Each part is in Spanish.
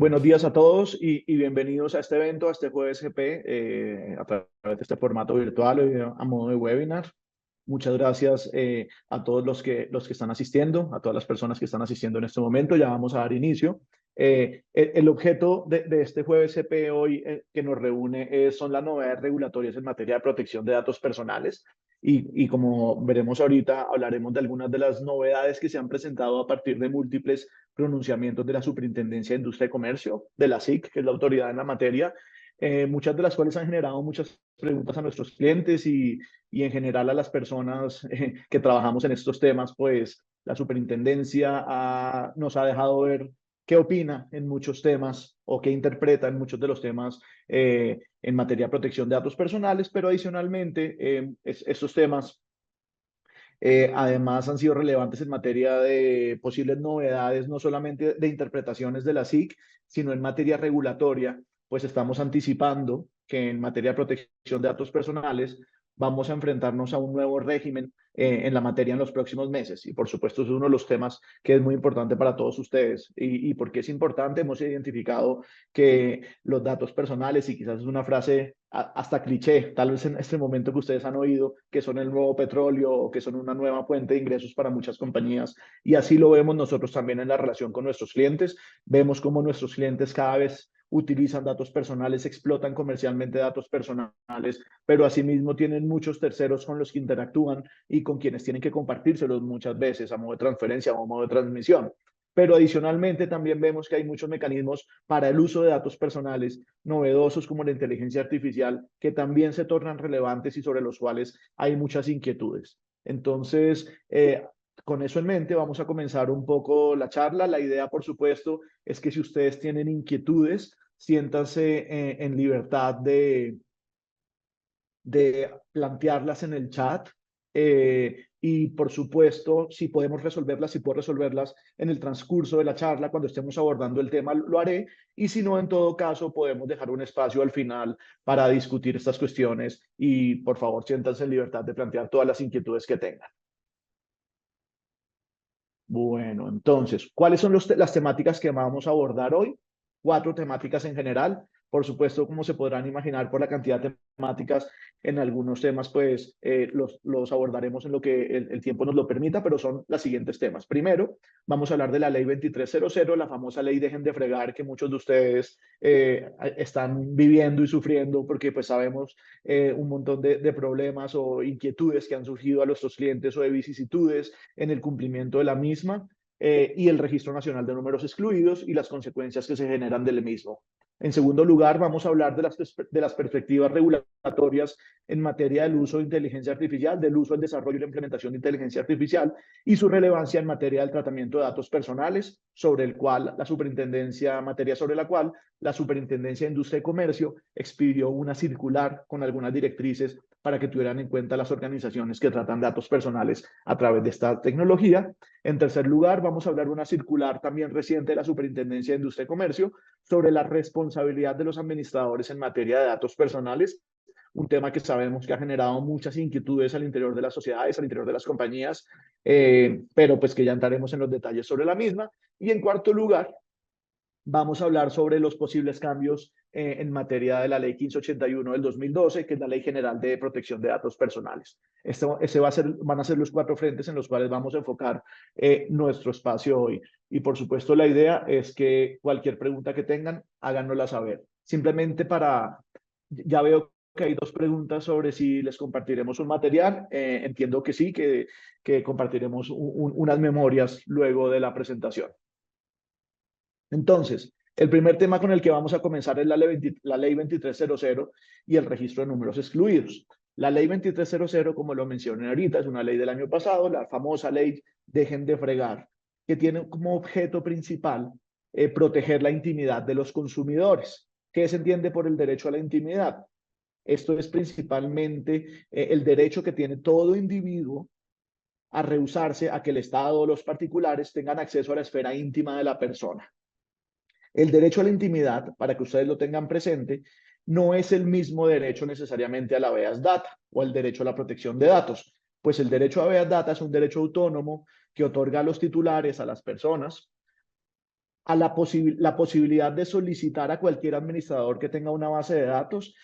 Buenos días a todos y bienvenidos a este evento, a este jueves GP, a través de este formato virtual a modo de webinar. Muchas gracias a todos los que están asistiendo, a todas las personas que están asistiendo en este momento. Ya vamos a dar inicio. El objeto de este jueves GP hoy que nos reúne son las novedades regulatorias en materia de protección de datos personales. Y como veremos ahorita, hablaremos de algunas de las novedades que se han presentado a partir de múltiples pronunciamientos de la Superintendencia de Industria y Comercio, de la SIC, que es la autoridad en la materia, muchas de las cuales han generado muchas preguntas a nuestros clientes y en general a las personas que trabajamos en estos temas, pues la superintendencia nos ha dejado ver qué opina en muchos temas o qué interpreta en muchos de los temas en materia de protección de datos personales, pero adicionalmente estos temas además han sido relevantes en materia de posibles novedades, no solamente de interpretaciones de la SIC, sino en materia regulatoria, pues estamos anticipando que en materia de protección de datos personales vamos a enfrentarnos a un nuevo régimen en la materia en los próximos meses. Y por supuesto es uno de los temas que es muy importante para todos ustedes. ¿Y por qué es importante? Hemos identificado que los datos personales, y quizás es una frase hasta cliché, tal vez en este momento que ustedes han oído, que son el nuevo petróleo o que son una nueva fuente de ingresos para muchas compañías. Y así lo vemos nosotros también en la relación con nuestros clientes. Vemos cómo nuestros clientes cada vez utilizan datos personales, explotan comercialmente datos personales, pero asimismo tienen muchos terceros con los que interactúan y con quienes tienen que compartírselos muchas veces a modo de transferencia o a modo de transmisión. Pero adicionalmente también vemos que hay muchos mecanismos para el uso de datos personales novedosos como la inteligencia artificial que también se tornan relevantes y sobre los cuales hay muchas inquietudes. Entonces, con eso en mente, vamos a comenzar un poco la charla. La idea, por supuesto, es que si ustedes tienen inquietudes, siéntanse en libertad de plantearlas en el chat. Y por supuesto, si podemos resolverlas, si puedo resolverlas en el transcurso de la charla, cuando estemos abordando el tema, lo haré. Y si no, en todo caso, podemos dejar un espacio al final para discutir estas cuestiones. Y por favor, siéntanse en libertad de plantear todas las inquietudes que tengan. Bueno, entonces, ¿cuáles son las temáticas que vamos a abordar hoy? Cuatro temáticas en general. Por supuesto, como se podrán imaginar por la cantidad de temáticas, en algunos temas pues los abordaremos en lo que el tiempo nos lo permita, pero son los siguientes temas. Primero, vamos a hablar de la ley 2300, la famosa ley Dejen de Fregar, que muchos de ustedes están viviendo y sufriendo porque pues sabemos un montón de problemas o inquietudes que han surgido a nuestros clientes o de vicisitudes en el cumplimiento de la misma y el Registro Nacional de Números Excluidos y las consecuencias que se generan del mismo. En segundo lugar, vamos a hablar de las perspectivas regulatorias en materia del uso de inteligencia artificial, del uso, el desarrollo y la implementación de inteligencia artificial y su relevancia en materia del tratamiento de datos personales, sobre el cual la superintendencia, materia sobre la cual la Superintendencia de Industria y Comercio expidió una circular con algunas directrices para que tuvieran en cuenta las organizaciones que tratan datos personales a través de esta tecnología. En tercer lugar, vamos a hablar de una circular también reciente de la Superintendencia de Industria y Comercio sobre la responsabilidad de los administradores en materia de datos personales, un tema que sabemos que ha generado muchas inquietudes al interior de las sociedades, al interior de las compañías, pero pues que ya entraremos en los detalles sobre la misma. Y en cuarto lugar, vamos a hablar sobre los posibles cambios en materia de la ley 1581 del 2012, que es la Ley General de Protección de Datos Personales. Van a ser los cuatro frentes en los cuales vamos a enfocar nuestro espacio hoy. Y por supuesto, la idea es que cualquier pregunta que tengan, háganosla saber. Simplemente ya veo que hay dos preguntas sobre si les compartiremos un material. Entiendo que sí, que compartiremos unas memorias luego de la presentación. Entonces, el primer tema con el que vamos a comenzar es la ley 2300 y el registro de números excluidos. La ley 2300, como lo mencioné ahorita, es una ley del año pasado, la famosa ley Dejen de Fregar, que tiene como objeto principal proteger la intimidad de los consumidores. ¿Qué se entiende por el derecho a la intimidad? Esto es principalmente el derecho que tiene todo individuo a rehusarse a que el Estado o los particulares tengan acceso a la esfera íntima de la persona. El derecho a la intimidad, para que ustedes lo tengan presente, no es el mismo derecho necesariamente a la habeas data o al derecho a la protección de datos, pues el derecho a habeas data es un derecho autónomo que otorga a los titulares, a las personas, a la posibilidad de solicitar a cualquier administrador que tenga una base de datos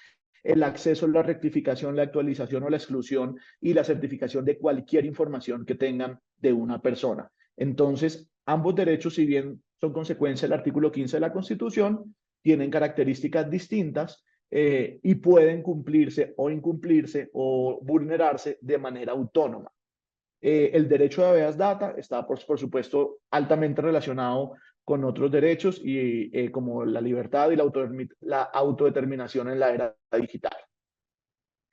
el acceso, la rectificación, la actualización o la exclusión y la certificación de cualquier información que tengan de una persona. Entonces, ambos derechos, si bien son consecuencia del artículo 15 de la Constitución, tienen características distintas y pueden cumplirse o incumplirse o vulnerarse de manera autónoma. El derecho de habeas data está, por supuesto, altamente relacionado con otros derechos y como la libertad y la autodeterminación en la era digital.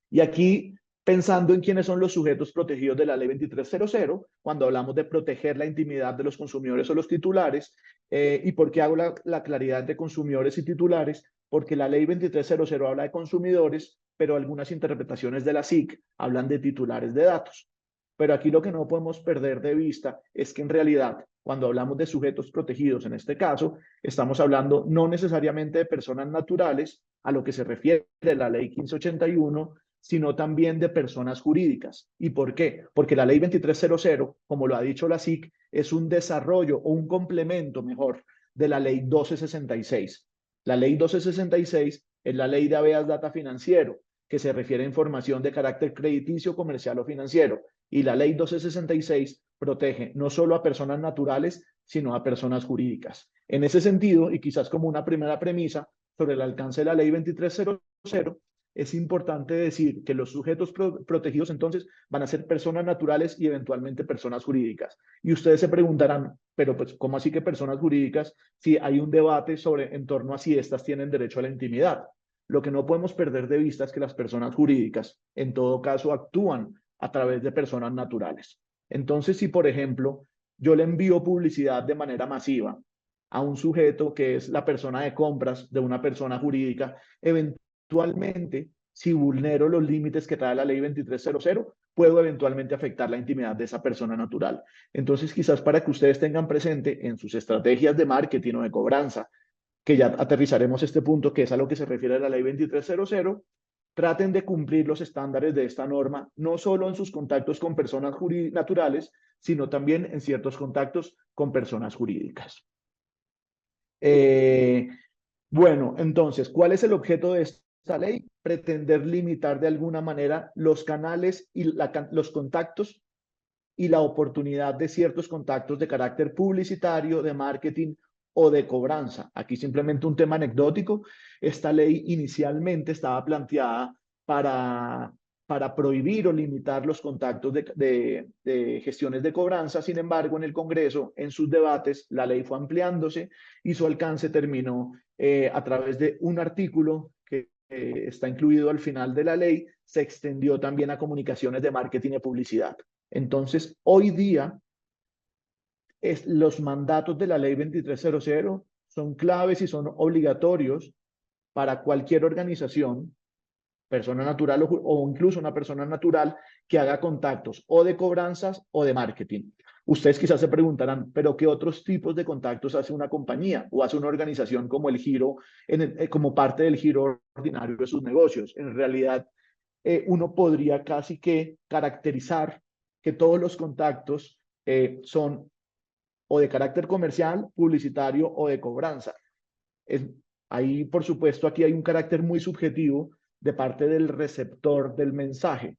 Y aquí, pensando en quiénes son los sujetos protegidos de la ley 2300, cuando hablamos de proteger la intimidad de los consumidores o los titulares, ¿y por qué hago la claridad entre consumidores y titulares? Porque la ley 2300 habla de consumidores, pero algunas interpretaciones de la SIC hablan de titulares de datos. Pero aquí lo que no podemos perder de vista es que en realidad, cuando hablamos de sujetos protegidos, en este caso, estamos hablando no necesariamente de personas naturales, a lo que se refiere la ley 1581, sino también de personas jurídicas. ¿Y por qué? Porque la ley 2300, como lo ha dicho la SIC, es un desarrollo o un complemento, mejor, de la ley 1266. La ley 1266 es la ley de habeas data financiero, que se refiere a información de carácter crediticio, comercial o financiero. Y la ley 1266 protege no solo a personas naturales, sino a personas jurídicas. En ese sentido, y quizás como una primera premisa sobre el alcance de la ley 2300, es importante decir que los sujetos protegidos entonces van a ser personas naturales y eventualmente personas jurídicas. Y ustedes se preguntarán, pero pues, ¿cómo así que personas jurídicas si hay un debate en torno a si estas tienen derecho a la intimidad? Lo que no podemos perder de vista es que las personas jurídicas, en todo caso, actúan a través de personas naturales. Entonces, si por ejemplo yo le envío publicidad de manera masiva a un sujeto que es la persona de compras de una persona jurídica, eventualmente, si vulnero los límites que trae la ley 2300, puedo eventualmente afectar la intimidad de esa persona natural. Entonces, quizás para que ustedes tengan presente en sus estrategias de marketing o de cobranza, que ya aterrizaremos este punto, que es a lo que se refiere a la ley 2300, traten de cumplir los estándares de esta norma, no solo en sus contactos con personas naturales, sino también en ciertos contactos con personas jurídicas. Eh, bueno, entonces, ¿cuál es el objeto de esta ley? Pretender limitar de alguna manera los canales y los contactos y la oportunidad de ciertos contactos de carácter publicitario, de marketing o de cobranza. Aquí simplemente un tema anecdótico. Esta ley inicialmente estaba planteada para, para prohibir o limitar los contactos de gestiones de cobranza. Sin embargo, en el Congreso, en sus debates, la ley fue ampliándose y su alcance terminó a través de un artículo que está incluido al final de la ley, se extendió también a comunicaciones de marketing y publicidad. Entonces, hoy día, los mandatos de la ley 2300 son claves y son obligatorios para cualquier organización, persona natural o incluso una persona natural que haga contactos o de cobranzas o de marketing. Ustedes quizás se preguntarán, ¿pero qué otros tipos de contactos hace una compañía o hace una organización como el giro, como parte del giro ordinario de sus negocios? En realidad, uno podría casi que caracterizar que todos los contactos son o de carácter comercial, publicitario o de cobranza. Es, ahí, por supuesto, aquí hay un carácter muy subjetivo de parte del receptor del mensaje.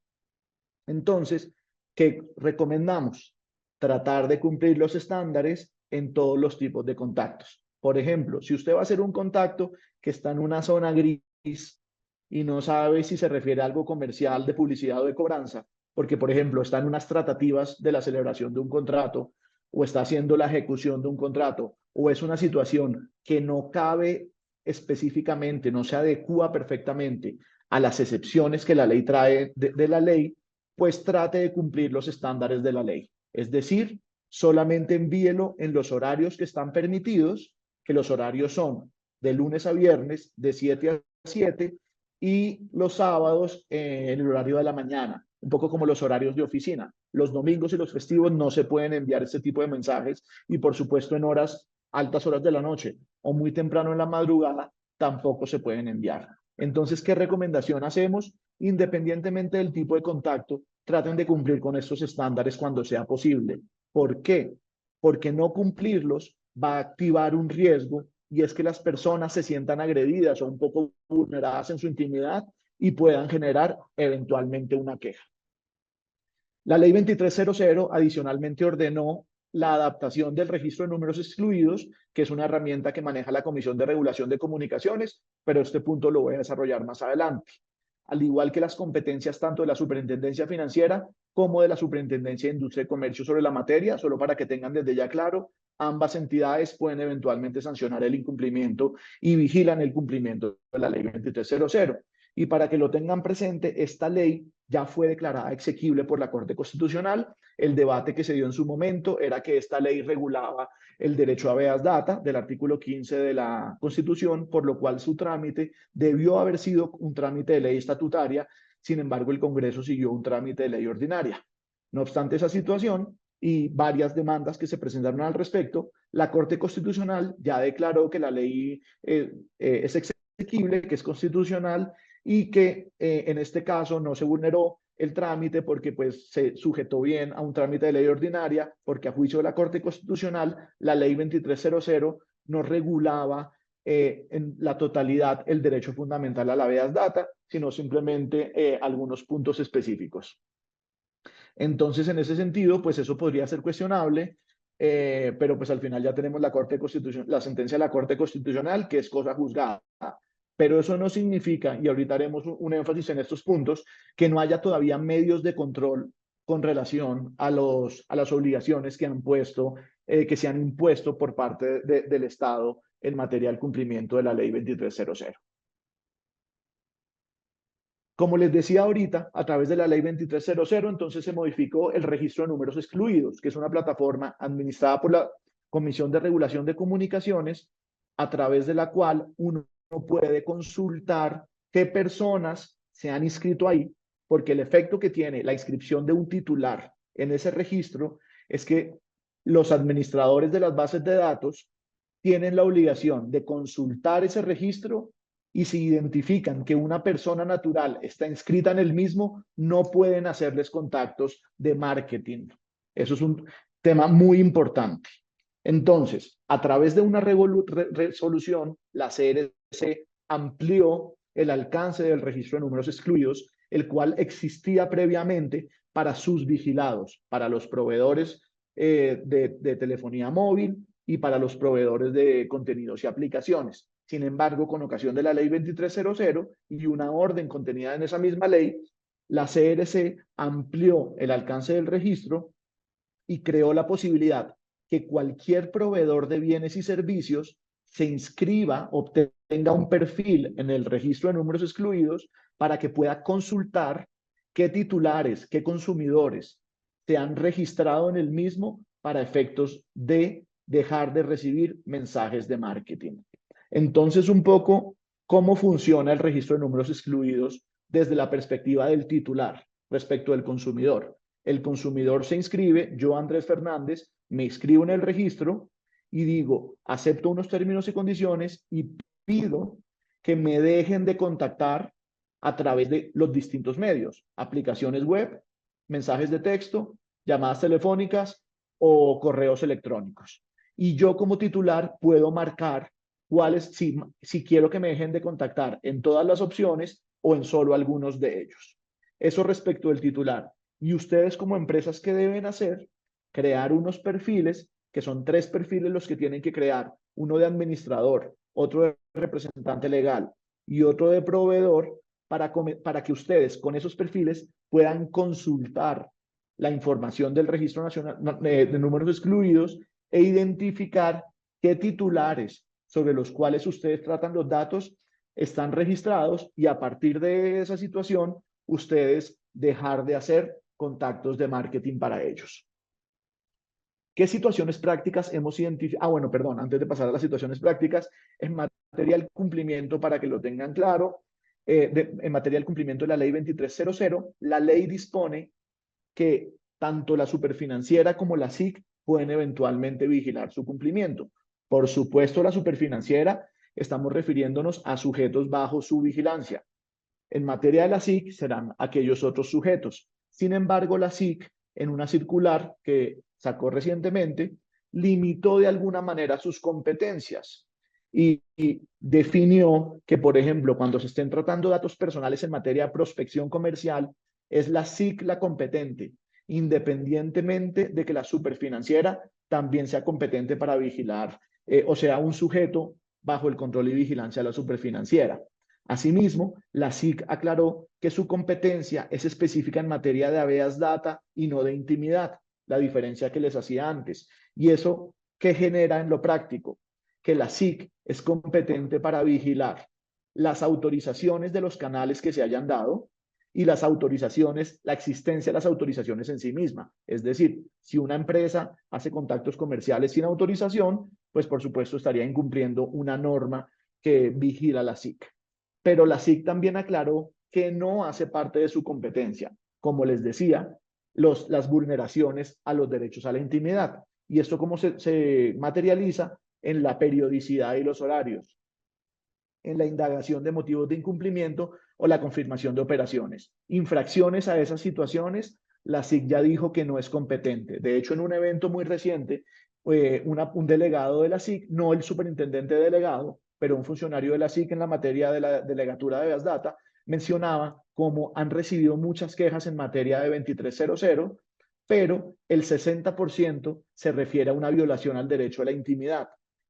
Entonces, ¿qué recomendamos? Tratar de cumplir los estándares en todos los tipos de contactos. Por ejemplo, si usted va a hacer un contacto que está en una zona gris y no sabe si se refiere a algo comercial, de publicidad o de cobranza, porque, por ejemplo, está en unas tratativas de la celebración de un contrato o está haciendo la ejecución de un contrato o es una situación que no cabe específicamente, no se adecua perfectamente a las excepciones que la ley trae de la ley, pues trate de cumplir los estándares de la ley. Es decir, solamente envíelo en los horarios que están permitidos, que los horarios son de lunes a viernes, de 7 a 7, y los sábados en el horario de la mañana, un poco como los horarios de oficina. Los domingos y los festivos no se pueden enviar este tipo de mensajes y por supuesto en altas horas de la noche o muy temprano en la madrugada tampoco se pueden enviar. Entonces, ¿qué recomendación hacemos? Independientemente del tipo de contacto, traten de cumplir con estos estándares cuando sea posible. ¿Por qué? Porque no cumplirlos va a activar un riesgo y es que las personas se sientan agredidas o un poco vulneradas en su intimidad y puedan generar eventualmente una queja. La ley 2300 adicionalmente ordenó la adaptación del registro de números excluidos, que es una herramienta que maneja la Comisión de Regulación de Comunicaciones, pero este punto lo voy a desarrollar más adelante. Al igual que las competencias tanto de la Superintendencia Financiera como de la Superintendencia de Industria y Comercio sobre la materia, solo para que tengan desde ya claro, ambas entidades pueden eventualmente sancionar el incumplimiento y vigilan el cumplimiento de la ley 2300. Y para que lo tengan presente, esta ley ya fue declarada exequible por la Corte Constitucional. El debate que se dio en su momento era que esta ley regulaba el derecho a habeas data del artículo 15 de la Constitución, por lo cual su trámite debió haber sido un trámite de ley estatutaria. Sin embargo, el Congreso siguió un trámite de ley ordinaria. No obstante esa situación y varias demandas que se presentaron al respecto, la Corte Constitucional ya declaró que la ley es exequible, que es constitucional y que en este caso no se vulneró el trámite porque pues se sujetó bien a un trámite de ley ordinaria, porque a juicio de la Corte Constitucional, la ley 2300 no regulaba en la totalidad el derecho fundamental a la habeas data, sino simplemente algunos puntos específicos. Entonces, en ese sentido, pues eso podría ser cuestionable, pero pues al final ya tenemos la sentencia de la Corte Constitucional, que es cosa juzgada. Pero eso no significa, y ahorita haremos un énfasis en estos puntos, que no haya todavía medios de control con relación a las obligaciones que han puesto, que se han impuesto por parte del Estado en materia del cumplimiento de la ley 2300. Como les decía ahorita, a través de la ley 2300, entonces se modificó el registro de números excluidos, que es una plataforma administrada por la Comisión de Regulación de Comunicaciones, a través de la cual uno puede consultar qué personas se han inscrito ahí, porque el efecto que tiene la inscripción de un titular en ese registro es que los administradores de las bases de datos tienen la obligación de consultar ese registro y si identifican que una persona natural está inscrita en el mismo, no pueden hacerles contactos de marketing. Eso es un tema muy importante. Entonces, a través de una resolución, la CRC amplió el alcance del registro de números excluidos, el cual existía previamente para sus vigilados, para los proveedores de telefonía móvil y para los proveedores de contenidos y aplicaciones. Sin embargo, con ocasión de la ley 2300 y una orden contenida en esa misma ley, la CRC amplió el alcance del registro y creó la posibilidad que cualquier proveedor de bienes y servicios se inscriba, obtenga un perfil en el registro de números excluidos para que pueda consultar qué titulares, qué consumidores se han registrado en el mismo para efectos de dejar de recibir mensajes de marketing. Entonces, un poco cómo funciona el registro de números excluidos desde la perspectiva del titular respecto del consumidor. El consumidor se inscribe, yo Andrés Fernández me inscribo en el registro y digo, acepto unos términos y condiciones y pido que me dejen de contactar a través de los distintos medios, aplicaciones web, mensajes de texto, llamadas telefónicas o correos electrónicos. Y yo como titular puedo marcar cuáles, si quiero que me dejen de contactar en todas las opciones o en solo algunos de ellos. Eso respecto del titular. Y ustedes como empresas, ¿qué deben hacer? Crear unos perfiles, que son 3 perfiles los que tienen que crear. Uno de administrador, otro de representante legal y otro de proveedor para que ustedes con esos perfiles puedan consultar la información del Registro Nacional de Números Excluidos e identificar qué titulares sobre los cuales ustedes tratan los datos están registrados y a partir de esa situación ustedes dejar de hacer contactos de marketing para ellos. ¿Qué situaciones prácticas hemos identificado? Bueno, perdón, antes de pasar a las situaciones prácticas, en materia del cumplimiento, para que lo tengan claro, en materia del cumplimiento de la ley 2300, la ley dispone que tanto la superfinanciera como la SIC pueden eventualmente vigilar su cumplimiento. Por supuesto, la superfinanciera, estamos refiriéndonos a sujetos bajo su vigilancia. En materia de la SIC serán aquellos otros sujetos. Sin embargo, la SIC, en una circular que sacó recientemente, limitó de alguna manera sus competencias y definió que, por ejemplo, cuando se estén tratando datos personales en materia de prospección comercial, es la SIC la competente, independientemente de que la superfinanciera también sea competente para vigilar, o sea, un sujeto bajo el control y vigilancia de la superfinanciera. Asimismo, la SIC aclaró que su competencia es específica en materia de habeas data y no de intimidad, la diferencia que les hacía antes. ¿Y eso qué genera en lo práctico? Que la SIC es competente para vigilar las autorizaciones de los canales que se hayan dado y las autorizaciones, la existencia de las autorizaciones en sí misma. Es decir, si una empresa hace contactos comerciales sin autorización, pues por supuesto estaría incumpliendo una norma que vigila la SIC. Pero la SIC también aclaró que no hace parte de su competencia, como les decía, las vulneraciones a los derechos a la intimidad. ¿Y esto cómo se materializa? En la periodicidad y los horarios, en la indagación de motivos de incumplimiento o la confirmación de operaciones. Infracciones a esas situaciones, la SIC ya dijo que no es competente. De hecho, en un evento muy reciente, un delegado de la SIC, no el superintendente delegado, pero un funcionario de la SIC en la materia de la delegatura de Base Data, mencionaba cómo han recibido muchas quejas en materia de 2300, pero el 60% se refiere a una violación al derecho a la intimidad,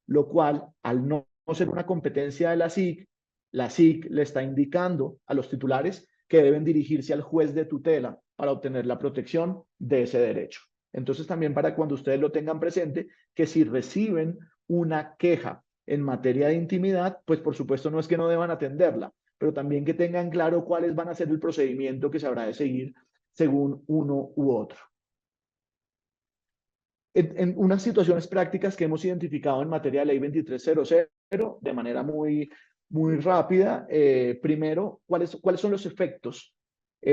lo cual, al no ser una competencia de la SIC le está indicando a los titulares que deben dirigirse al juez de tutela para obtener la protección de ese derecho. Entonces, también para cuando ustedes lo tengan presente, que si reciben una queja en materia de intimidad, pues por supuesto no es que no deban atenderla, pero también que tengan claro cuáles van a ser el procedimiento que se habrá de seguir según uno u otro. En unas situaciones prácticas que hemos identificado en materia de ley 2300 de manera muy rápida, primero, ¿cuáles son los efectos,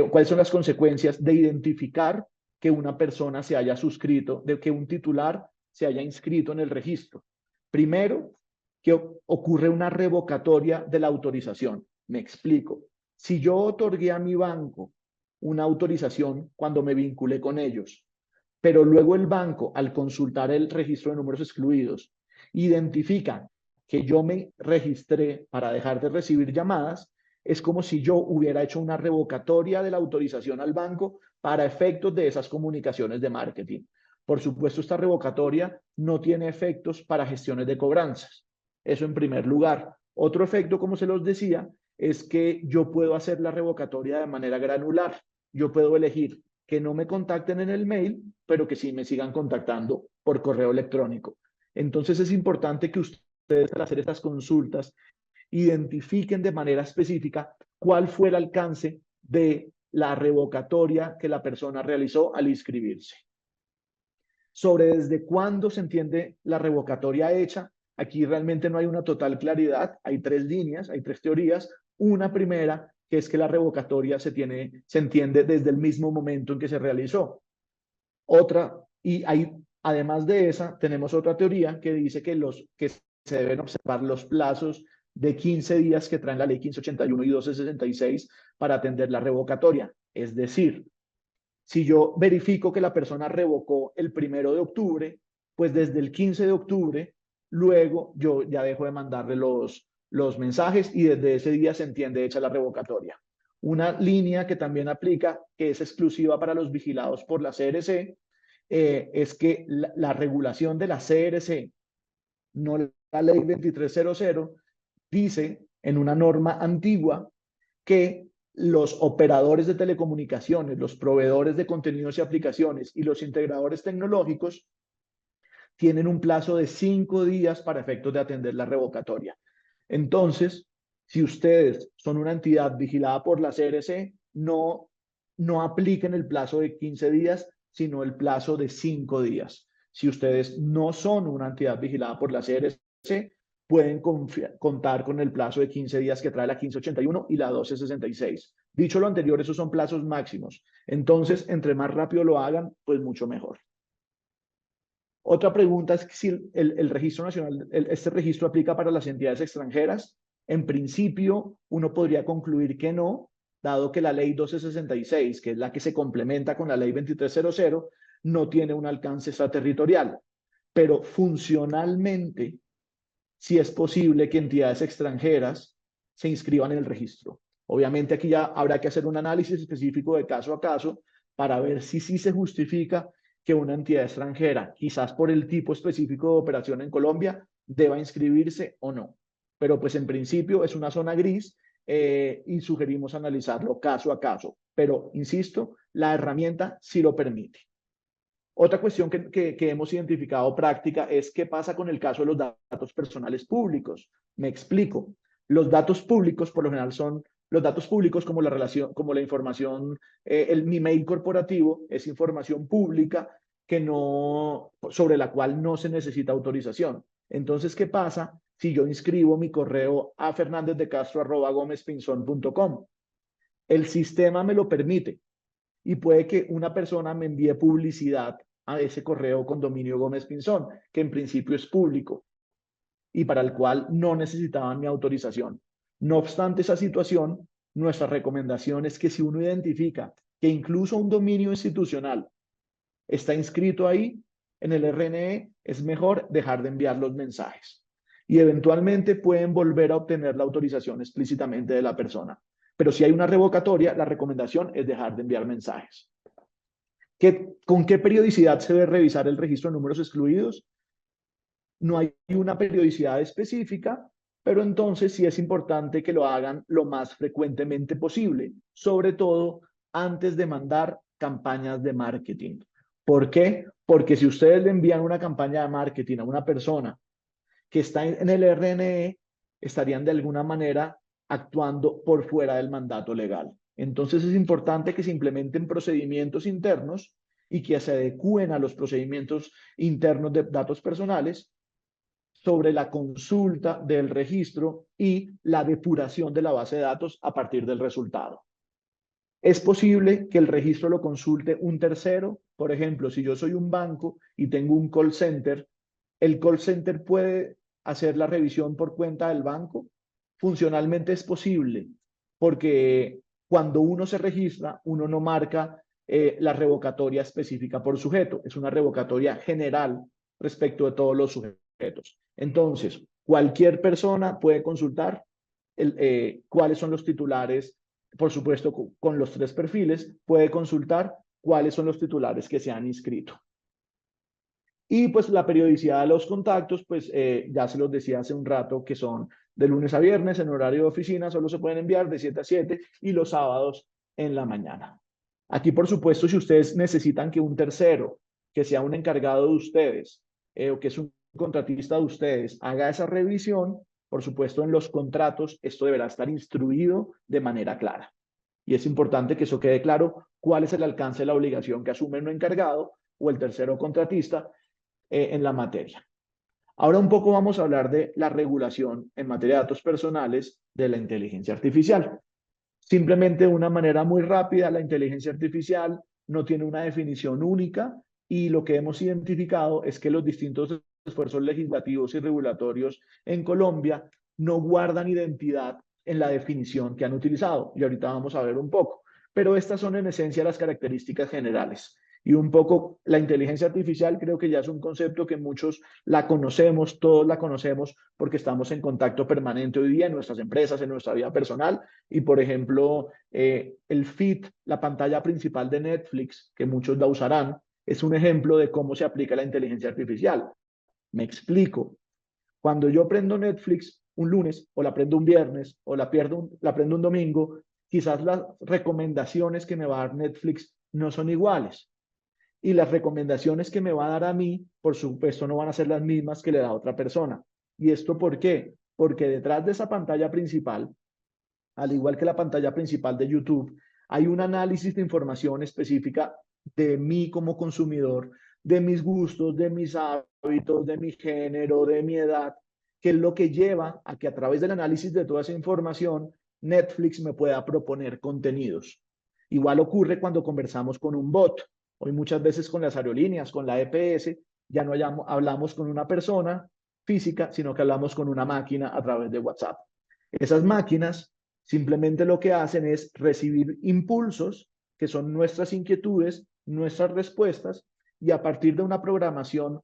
cuáles son las consecuencias de identificar que una persona se haya suscrito, de que un titular se haya inscrito en el registro? Primero, que ocurre una revocatoria de la autorización. Me explico. Si yo otorgué a mi banco una autorización cuando me vinculé con ellos, pero luego el banco, al consultar el registro de números excluidos, identifica que yo me registré para dejar de recibir llamadas, es como si yo hubiera hecho una revocatoria de la autorización al banco para efectos de esas comunicaciones de marketing. Por supuesto, esta revocatoria no tiene efectos para gestiones de cobranzas. Eso en primer lugar. Otro efecto, como se los decía, es que yo puedo hacer la revocatoria de manera granular. Yo puedo elegir que no me contacten en el mail, pero que sí me sigan contactando por correo electrónico. Entonces es importante que ustedes, al hacer estas consultas, identifiquen de manera específica cuál fue el alcance de la revocatoria que la persona realizó al inscribirse. Sobre desde cuándo se entiende la revocatoria hecha, aquí realmente no hay una total claridad, hay tres líneas, hay tres teorías. Una primera, que es que la revocatoria se entiende desde el mismo momento en que se realizó. Otra, y hay, además de esa, tenemos otra teoría que dice que se deben observar los plazos de 15 días que traen la ley 1581 y 1266 para atender la revocatoria. Es decir, si yo verifico que la persona revocó el 1 de octubre, pues desde el 15 de octubre, luego yo ya dejo de mandarle los mensajes y desde ese día se entiende hecha la revocatoria. Una línea que también aplica, que es exclusiva para los vigilados por la CRC, es que la regulación de la CRC, no la ley 2300, dice en una norma antigua que los operadores de telecomunicaciones, los proveedores de contenidos y aplicaciones y los integradores tecnológicos tienen un plazo de 5 días para efectos de atender la revocatoria. Entonces, si ustedes son una entidad vigilada por la CRC, no apliquen el plazo de 15 días, sino el plazo de 5 días. Si ustedes no son una entidad vigilada por la CRC, pueden contar con el plazo de 15 días que trae la 1581 y la 1266. Dicho lo anterior, esos son plazos máximos. Entonces, entre más rápido lo hagan, pues mucho mejor. Otra pregunta es si el registro nacional, este registro aplica para las entidades extranjeras. En principio, uno podría concluir que no, dado que la ley 1266, que es la que se complementa con la ley 2300, no tiene un alcance extraterritorial. pero funcionalmente sí es posible que entidades extranjeras se inscriban en el registro. Obviamente aquí ya habrá que hacer un análisis específico de caso a caso para ver si sí se justifica que una entidad extranjera, quizás por el tipo específico de operación en Colombia, deba inscribirse o no. Pero pues en principio es una zona gris y sugerimos analizarlo caso a caso. Pero, insisto, la herramienta sí lo permite. Otra cuestión que hemos identificado práctica es qué pasa con el caso de los datos personales públicos. Me explico. Los datos públicos, por lo general, son los datos públicos como la relación, como la información, mi mail corporativo es información pública que no, sobre la cual no se necesita autorización. Entonces, ¿qué pasa si yo inscribo mi correo a fernandezdecastro@gomezpinzon.com? El sistema me lo permite y puede que una persona me envíe publicidad a ese correo con dominio Gómez Pinzón, que en principio es público y para el cual no necesitaban mi autorización. No obstante esa situación, nuestra recomendación es que si uno identifica que incluso un dominio institucional está inscrito ahí en el RNE, es mejor dejar de enviar los mensajes. Y eventualmente pueden volver a obtener la autorización explícitamente de la persona. Pero si hay una revocatoria, la recomendación es dejar de enviar mensajes. ¿Con qué periodicidad se debe revisar el registro de números excluidos? No hay una periodicidad específica, pero entonces sí es importante que lo hagan lo más frecuentemente posible, sobre todo antes de mandar campañas de marketing. ¿Por qué? Porque si ustedes le envían una campaña de marketing a una persona que está en el RNE, estarían de alguna manera actuando por fuera del mandato legal. Entonces es importante que se implementen procedimientos internos y que se adecúen a los procedimientos internos de datos personales sobre la consulta del registro y la depuración de la base de datos a partir del resultado. Es posible que el registro lo consulte un tercero. Por ejemplo, si yo soy un banco y tengo un call center, ¿el call center puede hacer la revisión por cuenta del banco? Funcionalmente es posible, porque cuando uno se registra, uno no marca la revocatoria específica por sujeto, es una revocatoria general respecto de todos los sujetos. Entonces, cualquier persona puede consultar cuáles son los titulares, por supuesto, con los tres perfiles, puede consultar cuáles son los titulares que se han inscrito. Y pues la periodicidad de los contactos, pues ya se los decía hace un rato que son de lunes a viernes en horario de oficina, solo se pueden enviar de 7 a 7 y los sábados en la mañana. Aquí, por supuesto, si ustedes necesitan que un tercero, que sea un encargado de ustedes o que es un contratista de ustedes, haga esa revisión, por supuesto, en los contratos esto deberá estar instruido de manera clara. Y es importante que eso quede claro cuál es el alcance de la obligación que asume un encargado o el tercero contratista en la materia. Ahora un poco vamos a hablar de la regulación en materia de datos personales de la inteligencia artificial. Simplemente de una manera muy rápida, la inteligencia artificial no tiene una definición única y lo que hemos identificado es que los distintos esfuerzos legislativos y regulatorios en Colombia no guardan identidad en la definición que han utilizado. Y ahorita vamos a ver un poco. Pero estas son en esencia las características generales. Y un poco la inteligencia artificial creo que ya es un concepto que muchos la conocemos, todos la conocemos porque estamos en contacto permanente hoy día en nuestras empresas, en nuestra vida personal. Y por ejemplo, el feed, la pantalla principal de Netflix, que muchos la usarán, es un ejemplo de cómo se aplica la inteligencia artificial. Me explico. Cuando yo prendo Netflix un lunes o la prendo un viernes o la prendo un domingo, quizás las recomendaciones que me va a dar Netflix no son iguales y las recomendaciones que me va a dar a mí, por supuesto, no van a ser las mismas que le da a otra persona. ¿Y esto por qué? Porque detrás de esa pantalla principal, al igual que la pantalla principal de YouTube, hay un análisis de información específica de mí como consumidor, de mis gustos, de mis hábitos, de mi género, de mi edad, que es lo que lleva a que a través del análisis de toda esa información, Netflix me pueda proponer contenidos. Igual ocurre cuando conversamos con un bot. Hoy muchas veces con las aerolíneas, con la EPS, ya no hablamos con una persona física, sino que hablamos con una máquina a través de WhatsApp. Esas máquinas simplemente lo que hacen es recibir impulsos, que son nuestras inquietudes, nuestras respuestas, y a partir de una programación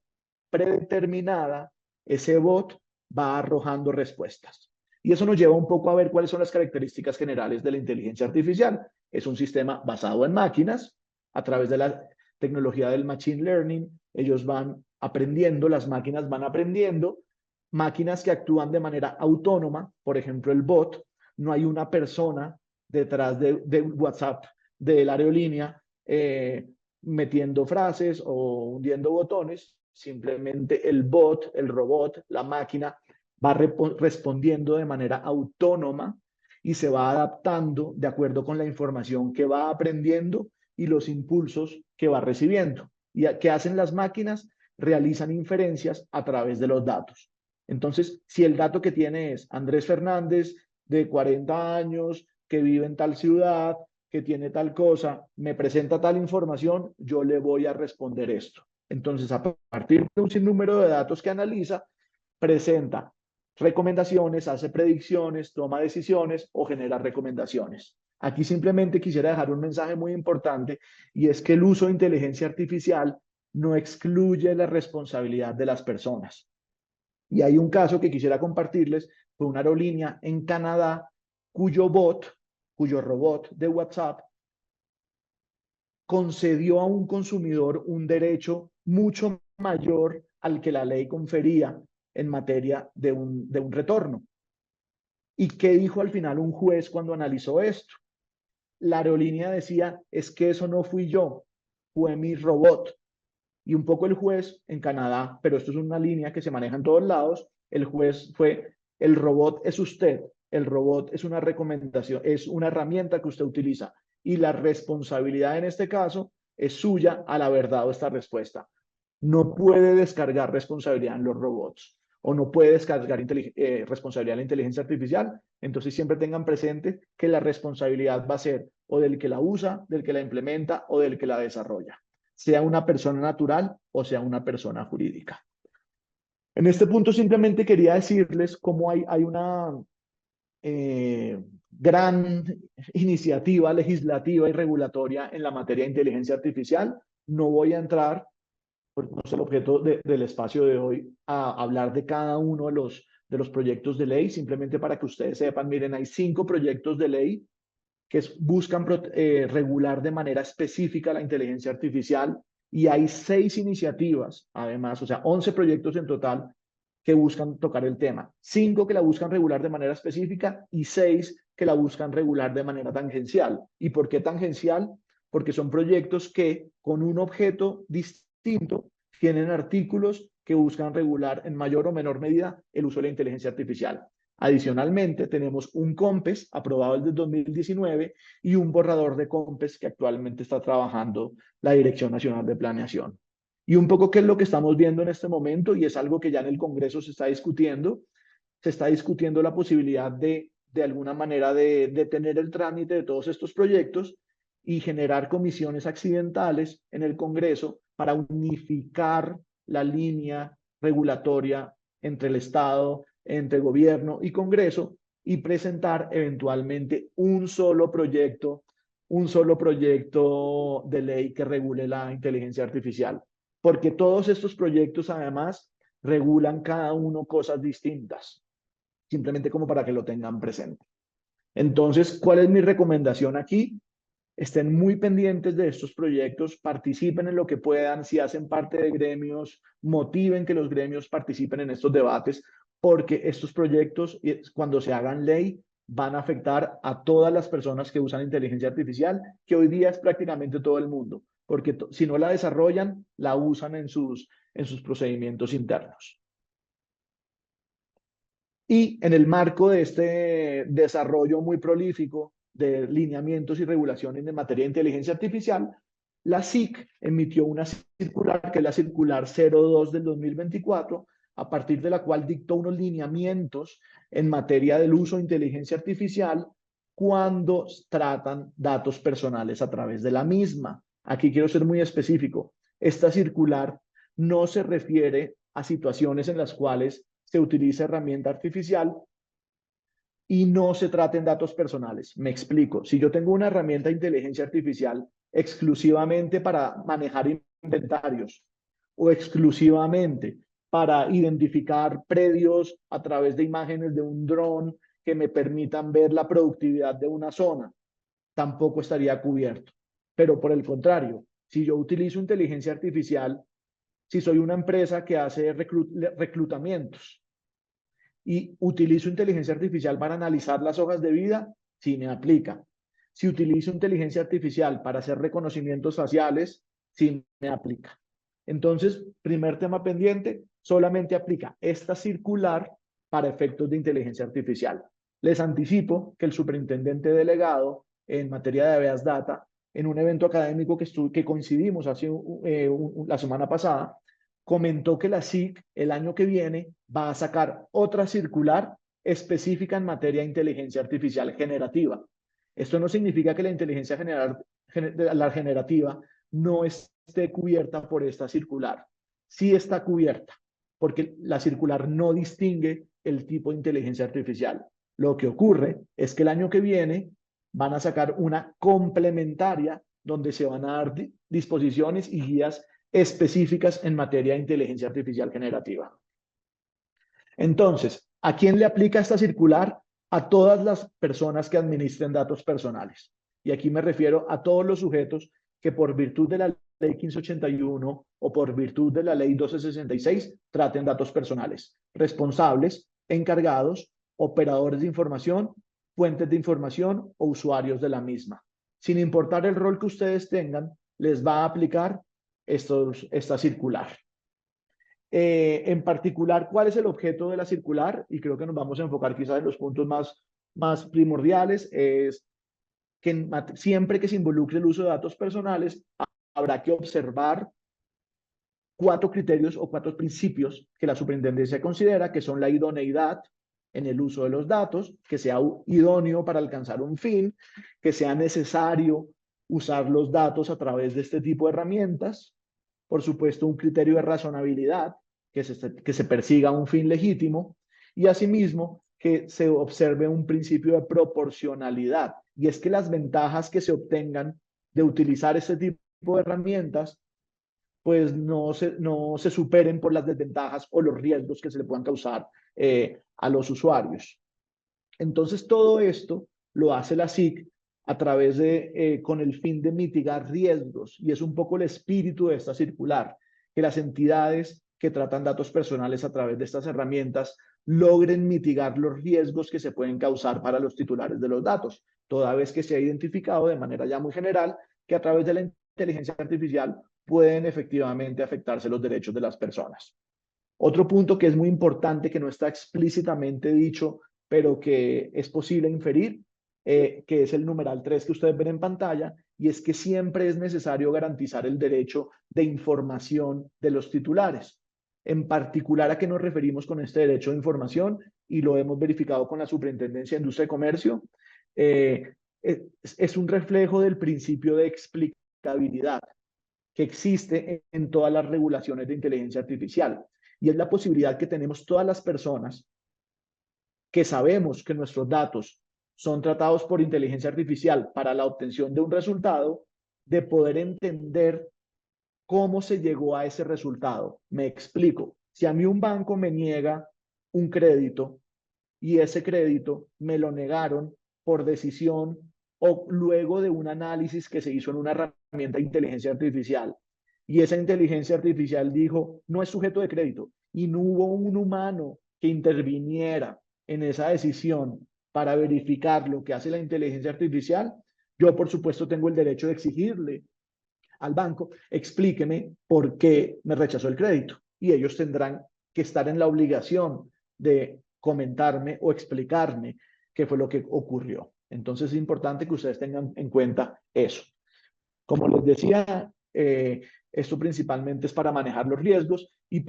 predeterminada, ese bot va arrojando respuestas. Y eso nos lleva un poco a ver cuáles son las características generales de la inteligencia artificial. Es un sistema basado en máquinas. A través de la tecnología del machine learning, ellos van aprendiendo, las máquinas van aprendiendo, máquinas que actúan de manera autónoma, por ejemplo el bot, no hay una persona detrás de WhatsApp de la aerolínea metiendo frases o hundiendo botones, simplemente el bot, el robot, la máquina va respondiendo de manera autónoma y se va adaptando de acuerdo con la información que va aprendiendo y los impulsos que va recibiendo. ¿Y qué hacen las máquinas? Realizan inferencias a través de los datos. Entonces, si el dato que tiene es Andrés Fernández, de 40 años, que vive en tal ciudad, que tiene tal cosa, me presenta tal información, yo le voy a responder esto. Entonces, a partir de un sinnúmero de datos que analiza, presenta recomendaciones, hace predicciones, toma decisiones o genera recomendaciones. Aquí simplemente quisiera dejar un mensaje muy importante y es que el uso de inteligencia artificial no excluye la responsabilidad de las personas. Y hay un caso que quisiera compartirles, fue una aerolínea en Canadá cuyo robot de WhatsApp concedió a un consumidor un derecho mucho mayor al que la ley confería en materia de un retorno. ¿Y qué dijo al final un juez cuando analizó esto? La aerolínea decía, es que eso no fui yo, fue mi robot. Y un poco el juez en Canadá, pero esto es una línea que se maneja en todos lados, el juez fue, el robot es usted, el robot es una recomendación, es una herramienta que usted utiliza y la responsabilidad en este caso es suya al haber dado esta respuesta. No puede descargar responsabilidad en los robots o no puede descargar responsabilidad en la inteligencia artificial. Entonces siempre tengan presente que la responsabilidad va a ser o del que la usa, del que la implementa o del que la desarrolla, sea una persona natural o sea una persona jurídica. En este punto simplemente quería decirles cómo hay una gran iniciativa legislativa y regulatoria en la materia de inteligencia artificial. No voy a entrar, porque no es el objeto del espacio de hoy, a hablar de cada uno de los proyectos de ley, simplemente para que ustedes sepan, miren, hay 5 proyectos de ley que buscan regular de manera específica la inteligencia artificial y hay 6 iniciativas, además, o sea, 11 proyectos en total que buscan tocar el tema. 5 que la buscan regular de manera específica y 6 que la buscan regular de manera tangencial. ¿Y por qué tangencial? Porque son proyectos que con un objeto distinto tienen artículos que buscan regular en mayor o menor medida el uso de la inteligencia artificial. Adicionalmente, tenemos un COMPES aprobado desde 2019 y un borrador de COMPES que actualmente está trabajando la Dirección Nacional de Planeación. Y un poco qué es lo que estamos viendo en este momento, y es algo que ya en el Congreso se está discutiendo la posibilidad de alguna manera de detener el trámite de todos estos proyectos y generar comisiones accidentales en el Congreso para unificar la línea regulatoria entre el Estado, entre gobierno y Congreso y presentar eventualmente un solo proyecto de ley que regule la inteligencia artificial. Porque todos estos proyectos además regulan cada uno cosas distintas, simplemente como para que lo tengan presente. Entonces, ¿cuál es mi recomendación aquí? Estén muy pendientes de estos proyectos, participen en lo que puedan, si hacen parte de gremios, motiven que los gremios participen en estos debates, porque estos proyectos, cuando se hagan ley, van a afectar a todas las personas que usan inteligencia artificial, que hoy día es prácticamente todo el mundo, porque si no la desarrollan, la usan en sus procedimientos internos. Y en el marco de este desarrollo muy prolífico de lineamientos y regulaciones en materia de inteligencia artificial, la SIC emitió una circular, que es la circular 02 del 2024, a partir de la cual dictó unos lineamientos en materia del uso de inteligencia artificial cuando tratan datos personales a través de la misma. Aquí quiero ser muy específico. Esta circular no se refiere a situaciones en las cuales se utiliza herramienta artificial y no se traten datos personales. Me explico. Si yo tengo una herramienta de inteligencia artificial exclusivamente para manejar inventarios o exclusivamente para identificar predios a través de imágenes de un dron que me permitan ver la productividad de una zona, tampoco estaría cubierto. Pero por el contrario, si yo utilizo inteligencia artificial, si soy una empresa que hace reclutamientos y utilizo inteligencia artificial para analizar las hojas de vida, sí me aplica. Si utilizo inteligencia artificial para hacer reconocimientos faciales, sí me aplica. Entonces, primer tema pendiente, solamente aplica esta circular para efectos de inteligencia artificial. Les anticipo que el superintendente delegado en materia de habeas data, en un evento académico que coincidimos la semana pasada, comentó que la SIC el año que viene va a sacar otra circular específica en materia de inteligencia artificial generativa. Esto no significa que la inteligencia la generativa no esté cubierta por esta circular. Sí está cubierta, porque la circular no distingue el tipo de inteligencia artificial. Lo que ocurre es que el año que viene van a sacar una complementaria donde se van a dar disposiciones y guías específicas en materia de inteligencia artificial generativa. Entonces, ¿a quién le aplica esta circular? A todas las personas que administren datos personales. Y aquí me refiero a todos los sujetos que por virtud de la ley 1581 o por virtud de la ley 1266 traten datos personales. Responsables, encargados, operadores de información, fuentes de información o usuarios de la misma. Sin importar el rol que ustedes tengan, les va a aplicar esta circular. En particular, ¿cuál es el objeto de la circular? Y creo que nos vamos a enfocar quizás en los puntos más primordiales, es que siempre que se involucre el uso de datos personales, habrá que observar 4 criterios o 4 principios que la superintendencia considera, que son la idoneidad en el uso de los datos, que sea idóneo para alcanzar un fin, que sea necesario usar los datos a través de este tipo de herramientas, por supuesto un criterio de razonabilidad, que se persiga un fin legítimo, y asimismo que se observe un principio de proporcionalidad, y es que las ventajas que se obtengan de utilizar este tipo de herramientas pues no se superen por las desventajas o los riesgos que se le puedan causar a los usuarios. Entonces, todo esto lo hace la SIC a través con el fin de mitigar riesgos, y es un poco el espíritu de esta circular, que las entidades que tratan datos personales a través de estas herramientas logren mitigar los riesgos que se pueden causar para los titulares de los datos, toda vez que se ha identificado de manera ya muy general que a través de la inteligencia artificial pueden efectivamente afectarse los derechos de las personas. Otro punto que es muy importante, que no está explícitamente dicho, pero que es posible inferir, que es el numeral 3 que ustedes ven en pantalla, y es que siempre es necesario garantizar el derecho de información de los titulares. En particular, ¿a qué nos referimos con este derecho de información? Y lo hemos verificado con la Superintendencia de Industria y Comercio. Es un reflejo del principio de explicabilidad que existe en todas las regulaciones de inteligencia artificial. Y es la posibilidad que tenemos todas las personas que sabemos que nuestros datos son tratados por inteligencia artificial para la obtención de un resultado, de poder entender cómo se llegó a ese resultado. Me explico. Si a mí un banco me niega un crédito y ese crédito me lo negaron por decisión o luego de un análisis que se hizo en una herramienta de inteligencia artificial, y esa inteligencia artificial dijo, no es sujeto de crédito, y no hubo un humano que interviniera en esa decisión para verificar lo que hace la inteligencia artificial, yo por supuesto tengo el derecho de exigirle al banco, explíqueme por qué me rechazó el crédito. Y ellos tendrán que estar en la obligación de comentarme o explicarme qué fue lo que ocurrió. Entonces es importante que ustedes tengan en cuenta eso. Como les decía, esto principalmente es para manejar los riesgos e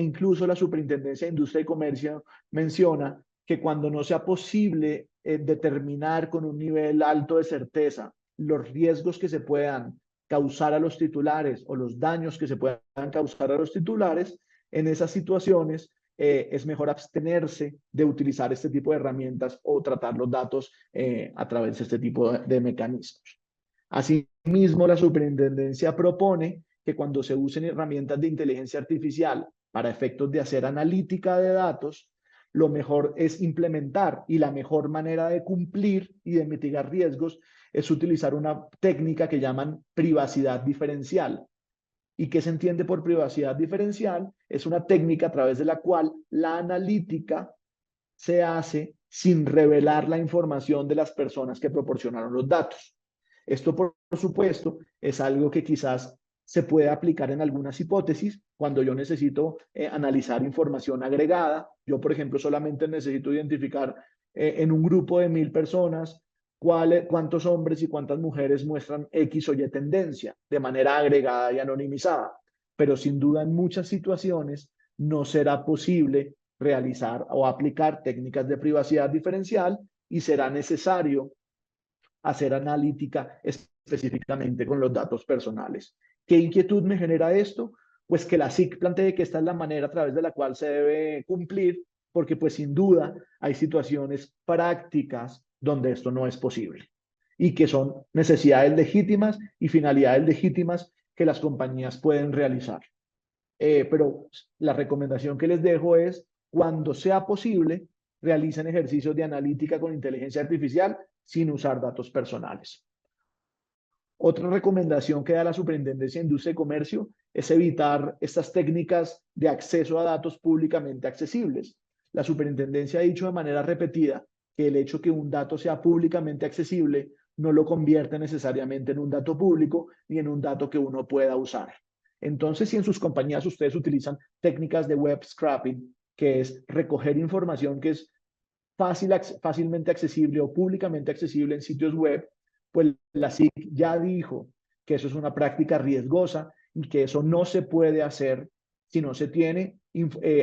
incluso la Superintendencia de Industria y Comercio menciona que cuando no sea posible determinar con un nivel alto de certeza los riesgos que se puedan causar a los titulares o los daños que se puedan causar a los titulares, en esas situaciones es mejor abstenerse de utilizar este tipo de herramientas o tratar los datos a través de este tipo de mecanismos. Asimismo, la superintendencia propone que cuando se usen herramientas de inteligencia artificial para efectos de hacer analítica de datos, lo mejor es implementar y la mejor manera de cumplir y de mitigar riesgos es utilizar una técnica que llaman privacidad diferencial. ¿Y qué se entiende por privacidad diferencial? Es una técnica a través de la cual la analítica se hace sin revelar la información de las personas que proporcionaron los datos. Esto, por supuesto, es algo que quizás se puede aplicar en algunas hipótesis cuando yo necesito analizar información agregada. Yo, por ejemplo, solamente necesito identificar en un grupo de 1000 personas cuántos hombres y cuántas mujeres muestran X o Y tendencia de manera agregada y anonimizada. Pero sin duda en muchas situaciones no será posible realizar o aplicar técnicas de privacidad diferencial y será necesario hacer analítica específicamente con los datos personales. ¿Qué inquietud me genera esto? Pues que la SIC plantee que esta es la manera a través de la cual se debe cumplir, porque pues sin duda hay situaciones prácticas donde esto no es posible y que son necesidades legítimas y finalidades legítimas que las compañías pueden realizar. Pero la recomendación que les dejo es, cuando sea posible, realicen ejercicios de analítica con inteligencia artificial sin usar datos personales. Otra recomendación que da la Superintendencia de Industria y Comercio es evitar estas técnicas de acceso a datos públicamente accesibles. La Superintendencia ha dicho de manera repetida que el hecho que un dato sea públicamente accesible no lo convierte necesariamente en un dato público ni en un dato que uno pueda usar. Entonces, si en sus compañías ustedes utilizan técnicas de web scraping, que es recoger información que es fácilmente accesible o públicamente accesible en sitios web, pues la SIC ya dijo que eso es una práctica riesgosa y que eso no se puede hacer si no se tiene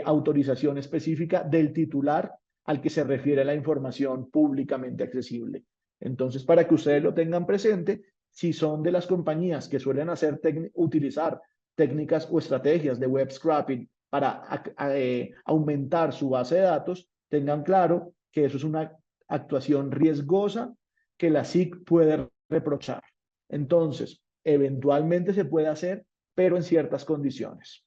autorización específica del titular al que se refiere la información públicamente accesible. Entonces, para que ustedes lo tengan presente, si son de las compañías que suelen utilizar técnicas o estrategias de web scraping para aumentar su base de datos, tengan claro que eso es una actuación riesgosa que la SIC puede reprochar. Entonces, eventualmente se puede hacer, pero en ciertas condiciones.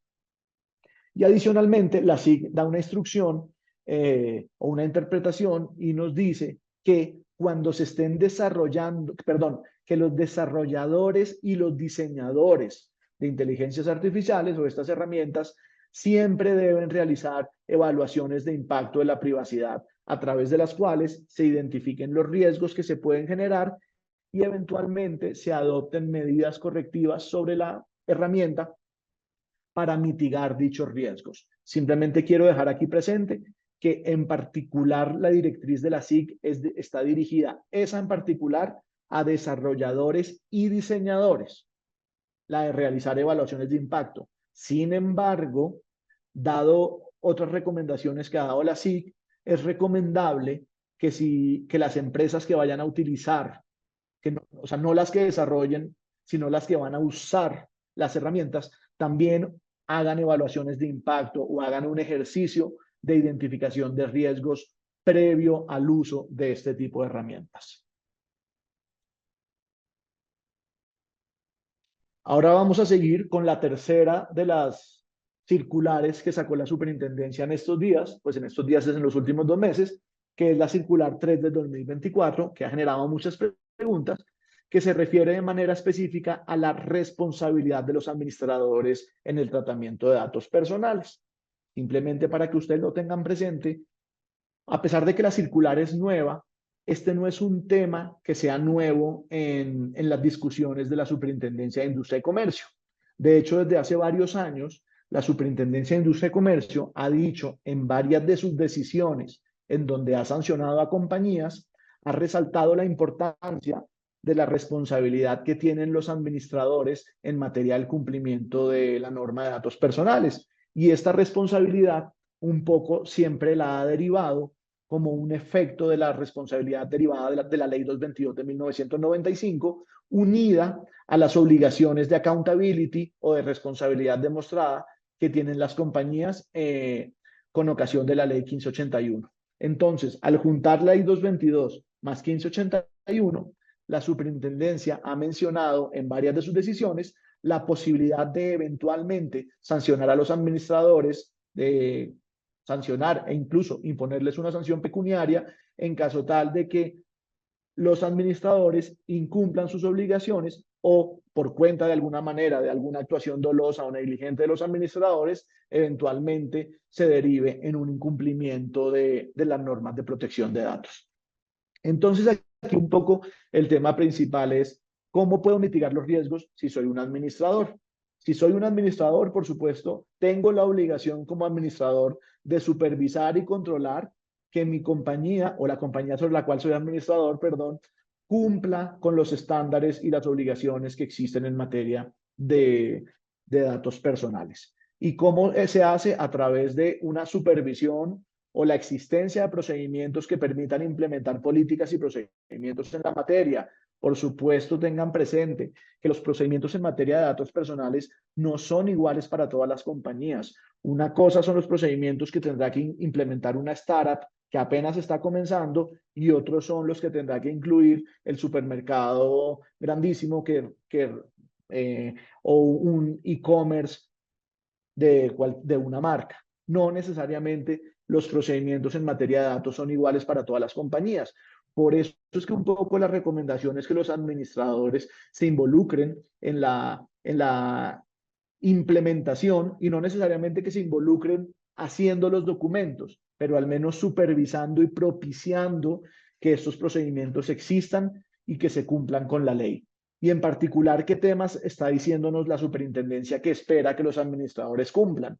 Y adicionalmente, la SIC da una instrucción o una interpretación y nos dice que cuando se estén desarrollando, perdón, que los desarrolladores y los diseñadores de inteligencias artificiales o estas herramientas siempre deben realizar evaluaciones de impacto de la privacidad a través de las cuales se identifiquen los riesgos que se pueden generar y eventualmente se adopten medidas correctivas sobre la herramienta para mitigar dichos riesgos. Simplemente quiero dejar aquí presente que en particular la directriz de la SIC está dirigida, esa en particular, a desarrolladores y diseñadores, la de realizar evaluaciones de impacto. Sin embargo, dado otras recomendaciones que ha dado la SIC, es recomendable que las empresas que vayan a utilizar, que no, o sea, no las que desarrollen, sino las que van a usar las herramientas, también hagan evaluaciones de impacto o hagan un ejercicio de identificación de riesgos previo al uso de este tipo de herramientas. Ahora vamos a seguir con la tercera de las circulares que sacó la superintendencia en estos días, pues en estos días es en los últimos 2 meses, que es la circular 3 de 2024, que ha generado muchas preguntas, que se refiere de manera específica a la responsabilidad de los administradores en el tratamiento de datos personales. Simplemente para que ustedes lo tengan presente, a pesar de que la circular es nueva, este no es un tema que sea nuevo en las discusiones de la Superintendencia de Industria y Comercio. De hecho, desde hace varios años, la Superintendencia de Industria y Comercio ha dicho en varias de sus decisiones en donde ha sancionado a compañías, ha resaltado la importancia de la responsabilidad que tienen los administradores en materia del cumplimiento de la norma de datos personales. Y esta responsabilidad un poco siempre la ha derivado como un efecto de la responsabilidad derivada de la Ley 222 de 1995, unida a las obligaciones de accountability o de responsabilidad demostrada que tienen las compañías con ocasión de la Ley 1581. Entonces, al juntar la Ley 222 más 1581, la superintendencia ha mencionado en varias de sus decisiones la posibilidad de eventualmente sancionar a los administradores, de sancionar e incluso imponerles una sanción pecuniaria en caso tal de que los administradores incumplan sus obligaciones o por cuenta de alguna manera, de alguna actuación dolosa o negligente de los administradores, eventualmente se derive en un incumplimiento de las normas de protección de datos. Entonces, aquí un poco el tema principal es cómo puedo mitigar los riesgos si soy un administrador. Si soy un administrador, por supuesto, tengo la obligación como administrador de supervisar y controlar que mi compañía o la compañía sobre la cual soy administrador, perdón, cumpla con los estándares y las obligaciones que existen en materia de datos personales. ¿Y cómo se hace? A través de una supervisión o la existencia de procedimientos que permitan implementar políticas y procedimientos en la materia. Por supuesto, tengan presente que los procedimientos en materia de datos personales no son iguales para todas las compañías. Una cosa son los procedimientos que tendrá que implementar una startup que apenas está comenzando y otros son los que tendrá que incluir el supermercado grandísimo o un e-commerce de una marca. No necesariamente los procedimientos en materia de datos son iguales para todas las compañías. Por eso es que un poco la recomendación es que los administradores se involucren en la implementación y no necesariamente que se involucren haciendo los documentos, pero al menos supervisando y propiciando que estos procedimientos existan y que se cumplan con la ley. Y en particular, ¿qué temas está diciéndonos la superintendencia que espera que los administradores cumplan?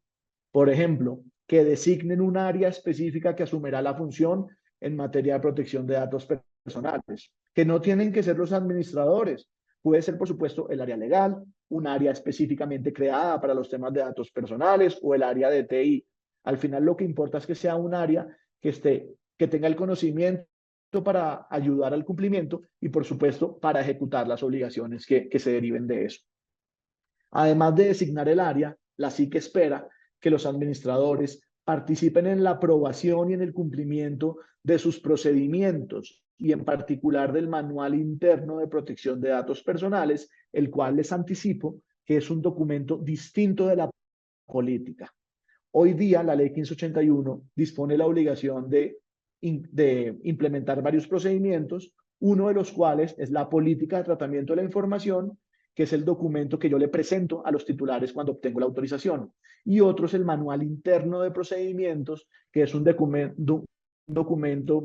Por ejemplo, que designen un área específica que asumirá la función en materia de protección de datos personales, que no tienen que ser los administradores. Puede ser, por supuesto, el área legal, un área específicamente creada para los temas de datos personales o el área de TI. Al final, lo que importa es que sea un área que tenga el conocimiento para ayudar al cumplimiento y, por supuesto, para ejecutar las obligaciones que se deriven de eso. Además de designar el área, la SIC espera que los administradores participen en la aprobación y en el cumplimiento de sus procedimientos y en particular del Manual Interno de Protección de Datos Personales, el cual les anticipo que es un documento distinto de la política. Hoy día la Ley 1581 dispone la obligación de implementar varios procedimientos, uno de los cuales es la política de tratamiento de la información, que es el documento que yo le presento a los titulares cuando obtengo la autorización. Y otro es el manual interno de procedimientos, que es un documento,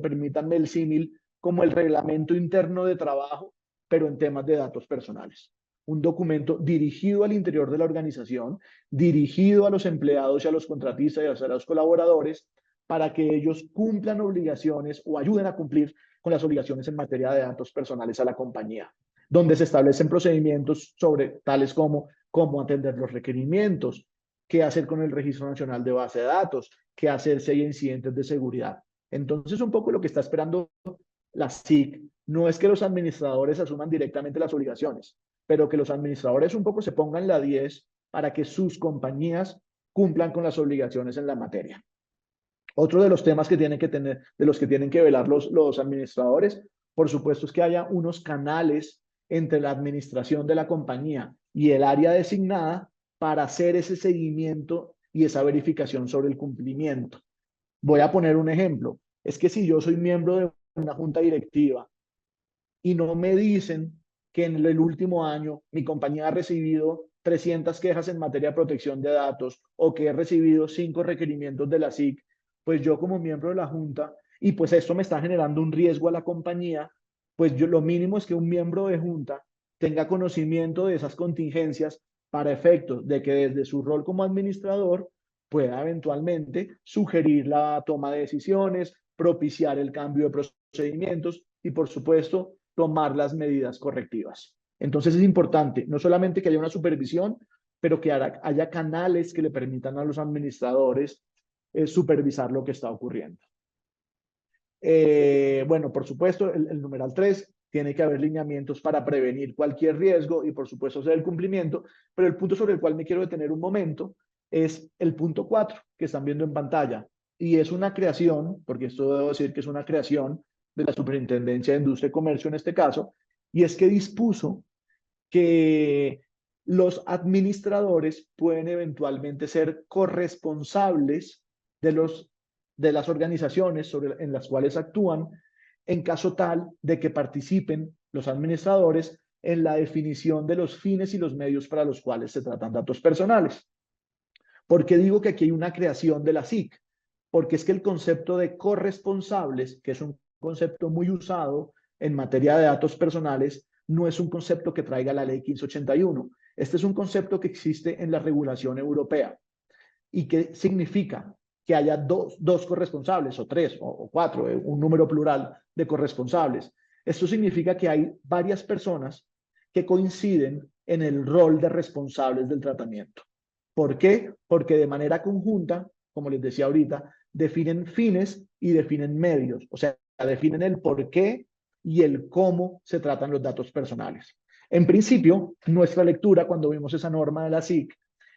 permítanme el símil, como el reglamento interno de trabajo, pero en temas de datos personales. Un documento dirigido al interior de la organización, dirigido a los empleados y a los contratistas y a los colaboradores, para que ellos cumplan obligaciones o ayuden a cumplir con las obligaciones en materia de datos personales a la compañía, donde se establecen procedimientos sobre tales como cómo atender los requerimientos, qué hacer con el Registro Nacional de Base de Datos, qué hacer si hay incidentes de seguridad. Entonces, un poco lo que está esperando la SIC no es que los administradores asuman directamente las obligaciones, pero que los administradores un poco se pongan la 10 para que sus compañías cumplan con las obligaciones en la materia. Otro de los temas que tienen que tener, de los que tienen que velar los administradores, por supuesto, es que haya unos canales entre la administración de la compañía y el área designada para hacer ese seguimiento y esa verificación sobre el cumplimiento. Voy a poner un ejemplo. Es que si yo soy miembro de una junta directiva y no me dicen que en el último año mi compañía ha recibido 300 quejas en materia de protección de datos o que he recibido 5 requerimientos de la SIC, pues yo como miembro de la junta, y pues esto me está generando un riesgo a la compañía, pues yo lo mínimo es que un miembro de junta tenga conocimiento de esas contingencias para efectos de que desde su rol como administrador pueda eventualmente sugerir la toma de decisiones, propiciar el cambio de procedimientos y, por supuesto, tomar las medidas correctivas. Entonces es importante no solamente que haya una supervisión, pero que haya canales que le permitan a los administradores supervisar lo que está ocurriendo. Bueno, por supuesto, el numeral 3 tiene que haber lineamientos para prevenir cualquier riesgo y, por supuesto, hacer el cumplimiento, pero el punto sobre el cual me quiero detener un momento es el punto 4 que están viendo en pantalla, y es una creación, porque esto debo decir que es una creación de la Superintendencia de Industria y Comercio en este caso, y es que dispuso que los administradores pueden eventualmente ser corresponsables de las organizaciones en las cuales actúan en caso tal de que participen los administradores en la definición de los fines y los medios para los cuales se tratan datos personales. ¿Por qué digo que aquí hay una creación de la SIC? Porque es que el concepto de corresponsables, que es un concepto muy usado en materia de datos personales, no es un concepto que traiga la ley 1581. Este es un concepto que existe en la regulación europea. ¿Y qué significa? Que haya dos corresponsables, o tres, o cuatro, un número plural de corresponsables. Esto significa que hay varias personas que coinciden en el rol de responsables del tratamiento. ¿Por qué? Porque de manera conjunta, como les decía ahorita, definen fines y definen medios, o sea, definen el por qué y el cómo se tratan los datos personales. En principio, nuestra lectura, cuando vimos esa norma de la SIC,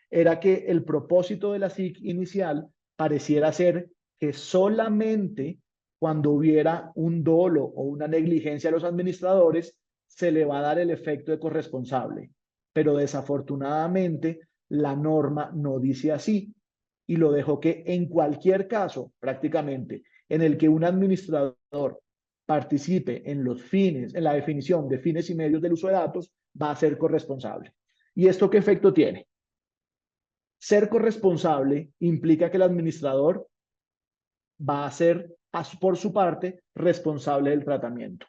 era que el propósito de la SIC inicial pareciera ser que solamente cuando hubiera un dolo o una negligencia a los administradores, se le va a dar el efecto de corresponsable. Pero desafortunadamente, la norma no dice así y lo dejó que en cualquier caso, prácticamente, en el que un administrador participe en los fines, en la definición de fines y medios del uso de datos, va a ser corresponsable. ¿Y esto qué efecto tiene? Ser corresponsable implica que el administrador va a ser, por su parte, responsable del tratamiento.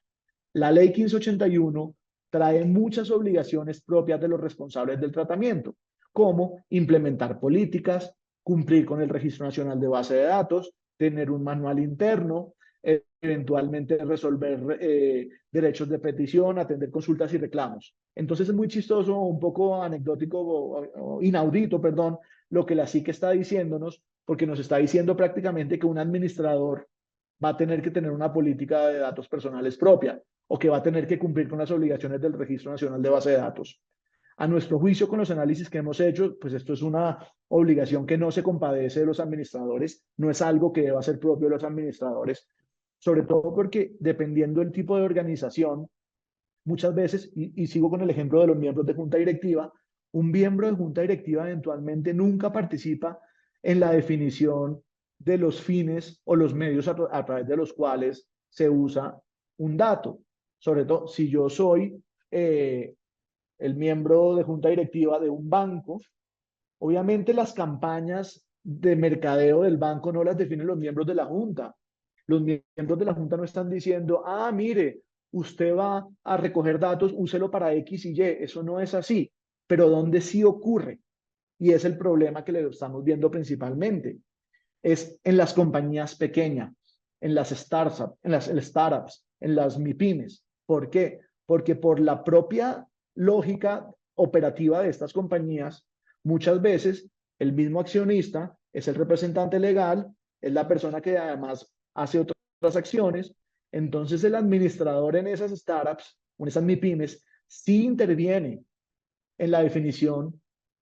La ley 1581 trae muchas obligaciones propias de los responsables del tratamiento, como implementar políticas, cumplir con el Registro Nacional de Base de Datos, tener un manual interno, eventualmente resolver derechos de petición, atender consultas y reclamos. Entonces es muy chistoso, un poco anecdótico o inaudito, perdón, lo que la SIC está diciéndonos, porque nos está diciendo prácticamente que un administrador va a tener que tener una política de datos personales propia o que va a tener que cumplir con las obligaciones del Registro Nacional de Base de Datos. A nuestro juicio, con los análisis que hemos hecho, pues esto es una obligación que no se compadece de los administradores, no es algo que deba ser propio de los administradores, sobre todo porque dependiendo del tipo de organización, muchas veces, y sigo con el ejemplo de los miembros de junta directiva, un miembro de junta directiva eventualmente nunca participa en la definición de los fines o los medios a través de los cuales se usa un dato. Sobre todo, si yo soy el miembro de junta directiva de un banco, obviamente las campañas de mercadeo del banco no las definen los miembros de la junta. Los miembros de la junta no están diciendo, ah, mire, usted va a recoger datos, úselo para X y Y. Eso no es así. Pero ¿dónde sí ocurre? Y es el problema que le estamos viendo principalmente. Es en las compañías pequeñas, en las startups, en las MIPIMES. ¿Por qué? Porque por la propia lógica operativa de estas compañías, muchas veces el mismo accionista es el representante legal, es la persona que además hace otras acciones. Entonces el administrador en esas startups, en esas MIPIMES, sí interviene en la definición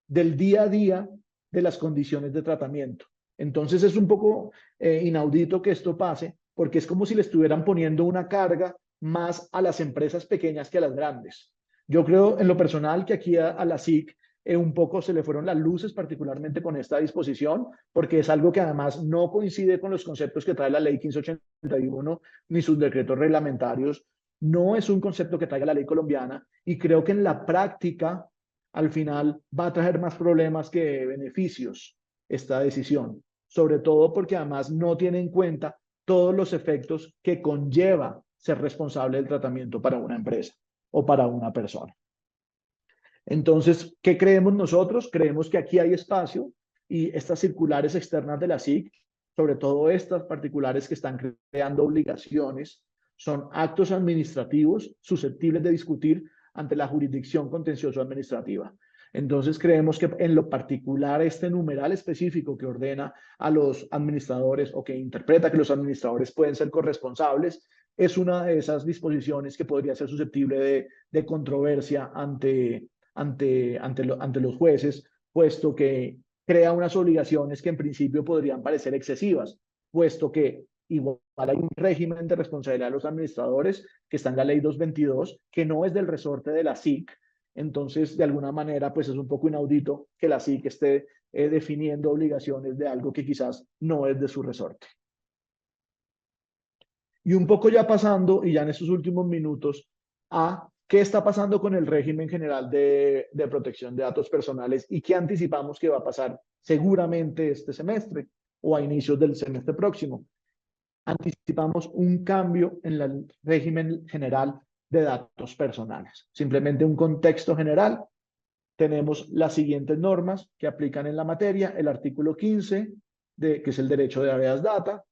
del día a día de las condiciones de tratamiento. Entonces es un poco inaudito que esto pase, porque es como si le estuvieran poniendo una carga más a las empresas pequeñas que a las grandes. Yo creo en lo personal que aquí a la SIC un poco se le fueron las luces, particularmente con esta disposición, porque es algo que además no coincide con los conceptos que trae la ley 1581 ni sus decretos reglamentarios. No es un concepto que traiga la ley colombiana y creo que en la práctica al final va a traer más problemas que beneficios esta decisión, sobre todo porque además no tiene en cuenta todos los efectos que conlleva ser responsable del tratamiento para una empresa o para una persona. Entonces, ¿qué creemos nosotros? Creemos que aquí hay espacio y estas circulares externas de la SIC, sobre todo estas particulares que están creando obligaciones, son actos administrativos susceptibles de discutir ante la jurisdicción contencioso administrativa. Entonces creemos que en lo particular este numeral específico que ordena a los administradores o que interpreta que los administradores pueden ser corresponsables es una de esas disposiciones que podría ser susceptible de controversia ante los jueces, puesto que crea unas obligaciones que en principio podrían parecer excesivas, puesto que igual hay un régimen de responsabilidad de los administradores que está en la ley 222, que no es del resorte de la SIC, Entonces, de alguna manera, pues es un poco inaudito que la SIC esté definiendo obligaciones de algo que quizás no es de su resorte. Y un poco ya pasando, y ya en estos últimos minutos, a qué está pasando con el régimen general de protección de datos personales y qué anticipamos que va a pasar seguramente este semestre o a inicios del semestre próximo. Anticipamos un cambio en el régimen general de datos personales. Simplemente un contexto general. Tenemos las siguientes normas que aplican en la materia: el artículo 15, que es el derecho de habeas data,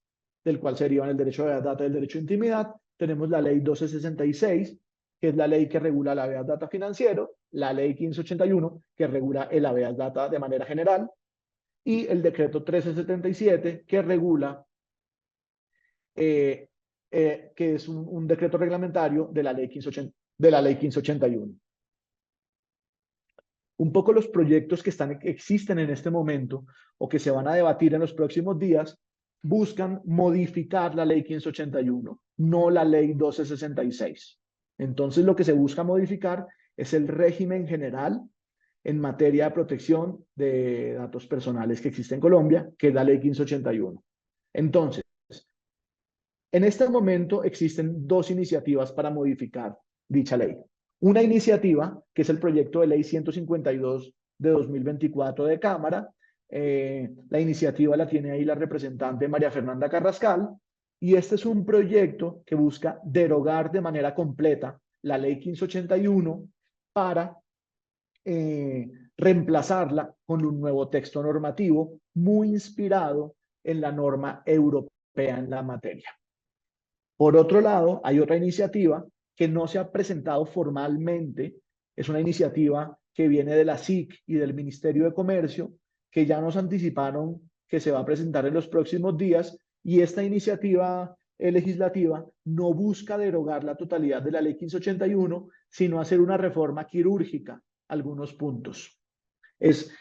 del cual se derivan el derecho de habeas data y el derecho de intimidad. Tenemos la ley 1266, que es la ley que regula el habeas data financiero, la ley 1581, que regula el habeas data de manera general, y el decreto 1377, que regula, que es un decreto reglamentario de la ley 1581. Un poco los proyectos que existen en este momento o que se van a debatir en los próximos días buscan modificar la ley 1581, no la ley 1266. Entonces, lo que se busca modificar es el régimen general en materia de protección de datos personales que existe en Colombia, que es la ley 1581. Entonces, en este momento existen dos iniciativas para modificar dicha ley. Una iniciativa, que es el proyecto de ley 152 de 2024 de Cámara. La iniciativa la tiene ahí la representante María Fernanda Carrascal, y este es un proyecto que busca derogar de manera completa la ley 1581 para reemplazarla con un nuevo texto normativo muy inspirado en la norma europea en la materia. Por otro lado, hay otra iniciativa que no se ha presentado formalmente. Es una iniciativa que viene de la SIC y del Ministerio de Comercio, que ya nos anticiparon que se va a presentar en los próximos días, y esta iniciativa legislativa no busca derogar la totalidad de la ley 1581, sino hacer una reforma quirúrgica, algunos puntos. Es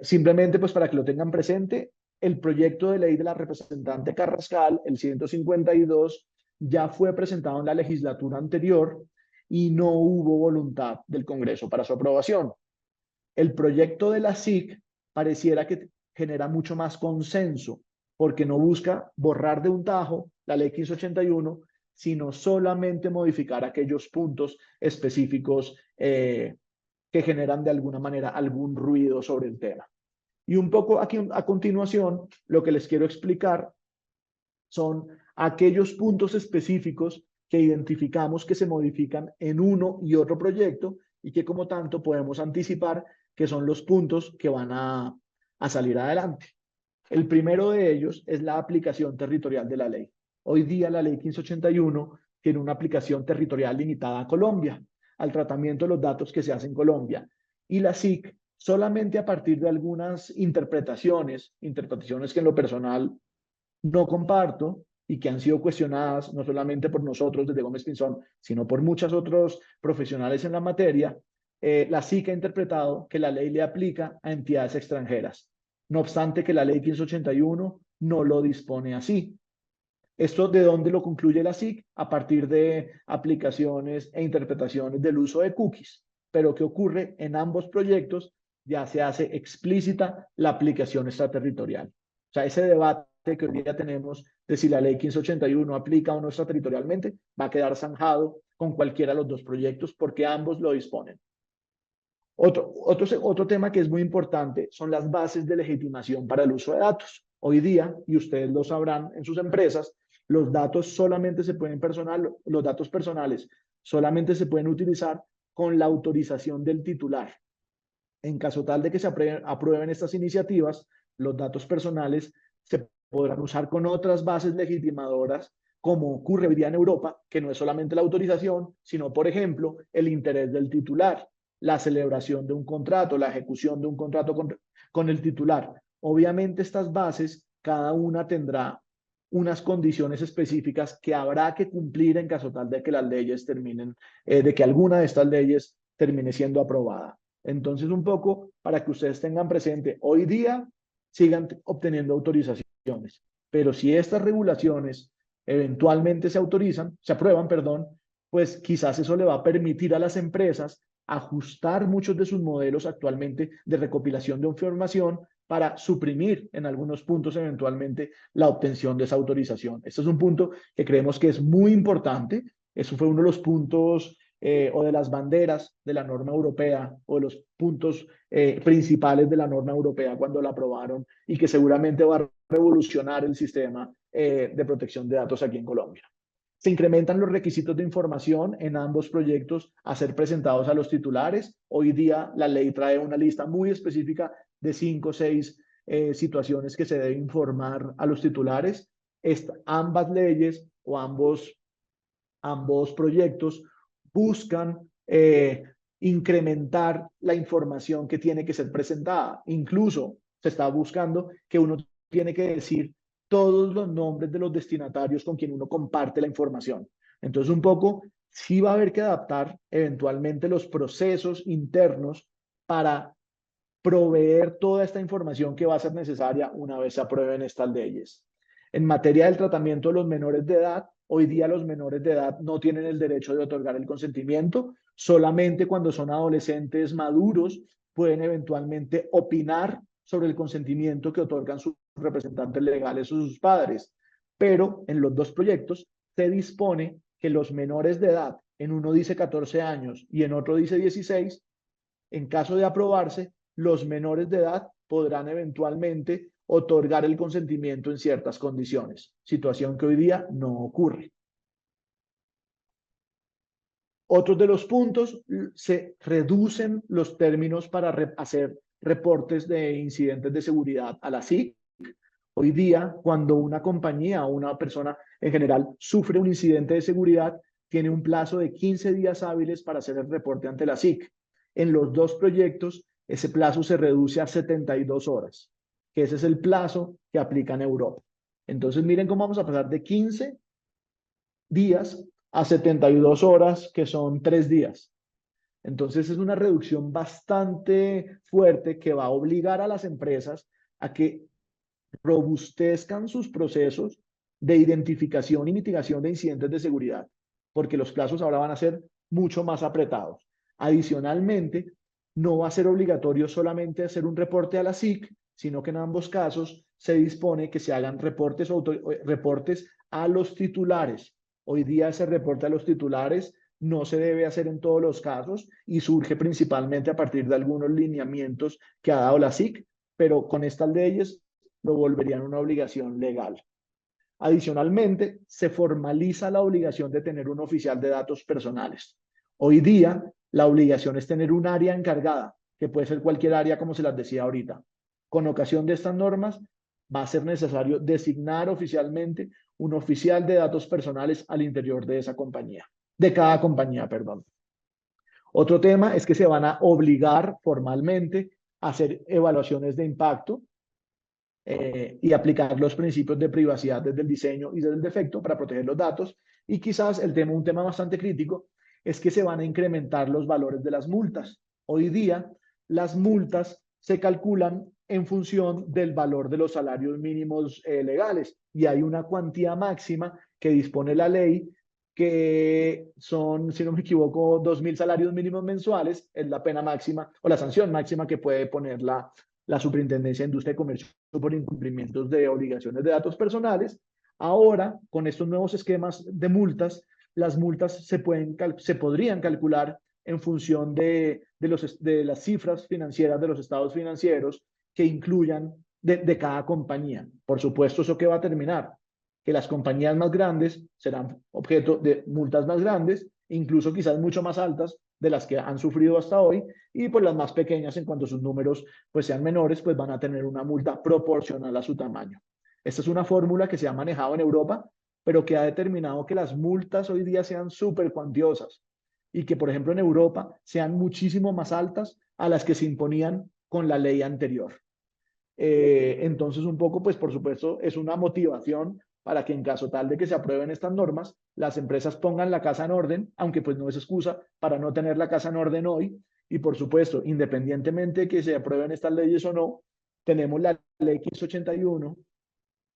simplemente, pues para que lo tengan presente, el proyecto de ley de la representante Carrascal, el 152, ya fue presentado en la legislatura anterior y no hubo voluntad del Congreso para su aprobación. El proyecto de la SIC pareciera que genera mucho más consenso, porque no busca borrar de un tajo la ley 1581, sino solamente modificar aquellos puntos específicos que generan de alguna manera algún ruido sobre el tema. Y un poco aquí a continuación, lo que les quiero explicar son aquellos puntos específicos que identificamos que se modifican en uno y otro proyecto y que como tanto podemos anticipar que son los puntos que van a salir adelante. El primero de ellos es la aplicación territorial de la ley. Hoy día la ley 1581 tiene una aplicación territorial limitada a Colombia, al tratamiento de los datos que se hacen en Colombia. Y la SIC, solamente a partir de algunas interpretaciones que en lo personal no comparto y que han sido cuestionadas no solamente por nosotros desde Gómez Pinzón, sino por muchos otros profesionales en la materia, la SIC ha interpretado que la ley le aplica a entidades extranjeras, no obstante que la ley 1581 no lo dispone así. ¿Esto de dónde lo concluye la SIC? A partir de aplicaciones e interpretaciones del uso de cookies. Pero ¿qué ocurre? En ambos proyectos ya se hace explícita la aplicación extraterritorial. O sea, ese debate que hoy día tenemos de si la ley 1581 aplica o no extraterritorialmente va a quedar zanjado con cualquiera de los dos proyectos porque ambos lo disponen. Otro tema que es muy importante son las bases de legitimación para el uso de datos. Hoy día, y ustedes lo sabrán en sus empresas, los datos los datos personales solamente se pueden utilizar con la autorización del titular. En caso tal de que se aprueben estas iniciativas, los datos personales se podrán usar con otras bases legitimadoras, como ocurre hoy día en Europa, que no es solamente la autorización, sino, por ejemplo, el interés del titular, la celebración de un contrato, la ejecución de un contrato con el titular. Obviamente estas bases, cada una tendrá unas condiciones específicas que habrá que cumplir en caso tal de que las leyes terminen, de que alguna de estas leyes termine siendo aprobada. Entonces, un poco para que ustedes tengan presente, hoy día sigan obteniendo autorizaciones, pero si estas regulaciones eventualmente se aprueban, perdón, pues quizás eso le va a permitir a las empresas ajustar muchos de sus modelos actualmente de recopilación de información para suprimir en algunos puntos eventualmente la obtención de esa autorización. Este es un punto que creemos que es muy importante. Eso fue uno de los puntos o de las banderas de la norma europea o de los puntos principales de la norma europea cuando la aprobaron y que seguramente va a revolucionar el sistema de protección de datos aquí en Colombia. Se incrementan los requisitos de información en ambos proyectos a ser presentados a los titulares. Hoy día la ley trae una lista muy específica de 5 o 6 situaciones que se debe informar a los titulares. Ambas leyes o ambos proyectos buscan incrementar la información que tiene que ser presentada. Incluso se está buscando que uno tiene que decir todos los nombres de los destinatarios con quien uno comparte la información. Entonces, un poco, sí va a haber que adaptar eventualmente los procesos internos para proveer toda esta información que va a ser necesaria una vez se aprueben estas leyes. En materia del tratamiento de los menores de edad, hoy día los menores de edad no tienen el derecho de otorgar el consentimiento, solamente cuando son adolescentes maduros pueden eventualmente opinar sobre el consentimiento que otorgan sus representantes legales o sus padres. Pero en los dos proyectos se dispone que los menores de edad, en uno dice 14 años y en otro dice 16, en caso de aprobarse, los menores de edad podrán eventualmente otorgar el consentimiento en ciertas condiciones, situación que hoy día no ocurre. Otros de los puntos, se reducen los términos para hacer reportes de incidentes de seguridad a la SIC. Hoy día, cuando una compañía o una persona en general sufre un incidente de seguridad, tiene un plazo de 15 días hábiles para hacer el reporte ante la SIC. En los dos proyectos, ese plazo se reduce a 72 horas, que ese es el plazo que aplica en Europa. Entonces, miren cómo vamos a pasar de 15 días a 72 horas, que son 3 días. Entonces, es una reducción bastante fuerte que va a obligar a las empresas a que robustezcan sus procesos de identificación y mitigación de incidentes de seguridad, porque los plazos ahora van a ser mucho más apretados. Adicionalmente, no va a ser obligatorio solamente hacer un reporte a la SIC, sino que en ambos casos se dispone que se hagan reportes a los titulares. Hoy día ese reporte a los titulares no se debe hacer en todos los casos y surge principalmente a partir de algunos lineamientos que ha dado la SIC, pero con estas leyes lo volverían una obligación legal. Adicionalmente, se formaliza la obligación de tener un oficial de datos personales. Hoy día, la obligación es tener un área encargada, que puede ser cualquier área, como se las decía ahorita. Con ocasión de estas normas, va a ser necesario designar oficialmente un oficial de datos personales al interior de esa compañía, de cada compañía, perdón. Otro tema es que se van a obligar formalmente a hacer evaluaciones de impacto y aplicar los principios de privacidad desde el diseño y desde el defecto para proteger los datos. Y quizás un tema bastante crítico es que se van a incrementar los valores de las multas. Hoy día las multas se calculan en función del valor de los salarios mínimos legales y hay una cuantía máxima que dispone la ley que son, si no me equivoco, 2.000 salarios mínimos mensuales, es la pena máxima o la sanción máxima que puede poner la Superintendencia de Industria y Comercio por incumplimientos de obligaciones de datos personales. Ahora, con estos nuevos esquemas de multas, las multas se podrían calcular en función de las cifras financieras de los estados financieros que incluyan de cada compañía. Por supuesto, ¿eso qué va a terminar? Que las compañías más grandes serán objeto de multas más grandes, incluso quizás mucho más altas de las que han sufrido hasta hoy, y pues las más pequeñas, en cuanto sus números pues sean menores, pues van a tener una multa proporcional a su tamaño. Esta es una fórmula que se ha manejado en Europa, pero que ha determinado que las multas hoy día sean súper cuantiosas y que, por ejemplo, en Europa sean muchísimo más altas a las que se imponían con la ley anterior. Entonces, un poco, pues por supuesto, es una motivación para que en caso tal de que se aprueben estas normas, las empresas pongan la casa en orden, aunque pues no es excusa para no tener la casa en orden hoy. Y por supuesto, independientemente de que se aprueben estas leyes o no, tenemos la ley 1581,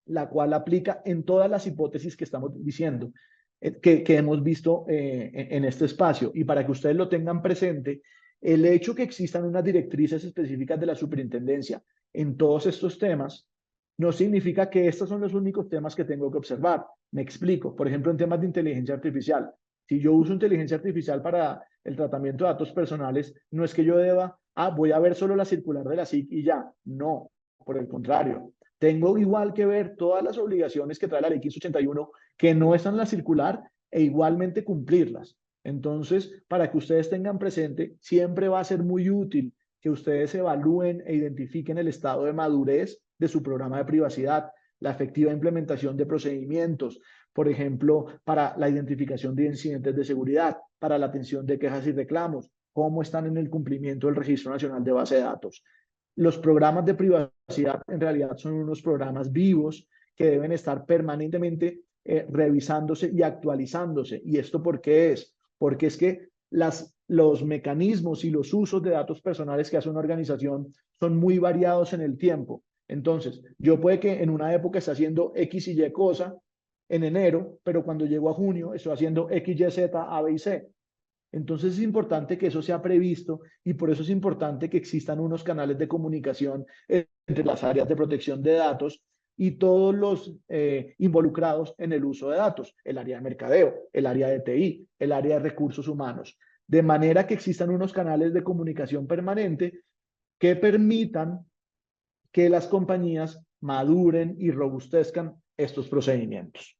la cual aplica en todas las hipótesis que estamos diciendo, que hemos visto en este espacio. Y para que ustedes lo tengan presente, El hecho que existan unas directrices específicas de la superintendencia en todos estos temas no significa que estos son los únicos temas que tengo que observar. Me explico. Por ejemplo, en temas de inteligencia artificial. Si yo uso inteligencia artificial para el tratamiento de datos personales, no es que yo deba, voy a ver solo la circular de la SIC y ya. No, por el contrario. Tengo igual que ver todas las obligaciones que trae la ley 1581 que no están en la circular e igualmente cumplirlas. Entonces, para que ustedes tengan presente, siempre va a ser muy útil que ustedes evalúen e identifiquen el estado de madurez de su programa de privacidad, la efectiva implementación de procedimientos, por ejemplo, para la identificación de incidentes de seguridad, para la atención de quejas y reclamos, cómo están en el cumplimiento del Registro Nacional de Base de Datos. Los programas de privacidad en realidad son unos programas vivos que deben estar permanentemente revisándose y actualizándose. ¿Y esto por qué es? Porque es que los mecanismos y los usos de datos personales que hace una organización son muy variados en el tiempo. Entonces, yo puede que en una época esté haciendo X y Y cosa en enero, pero cuando llego a junio estoy haciendo X, Y, Z, A, B y C. Entonces es importante que eso sea previsto y por eso es importante que existan unos canales de comunicación entre las áreas de protección de datos y todos los involucrados en el uso de datos, el área de mercadeo, el área de TI, el área de recursos humanos, de manera que existan unos canales de comunicación permanente que permitan que las compañías maduren y robustezcan estos procedimientos.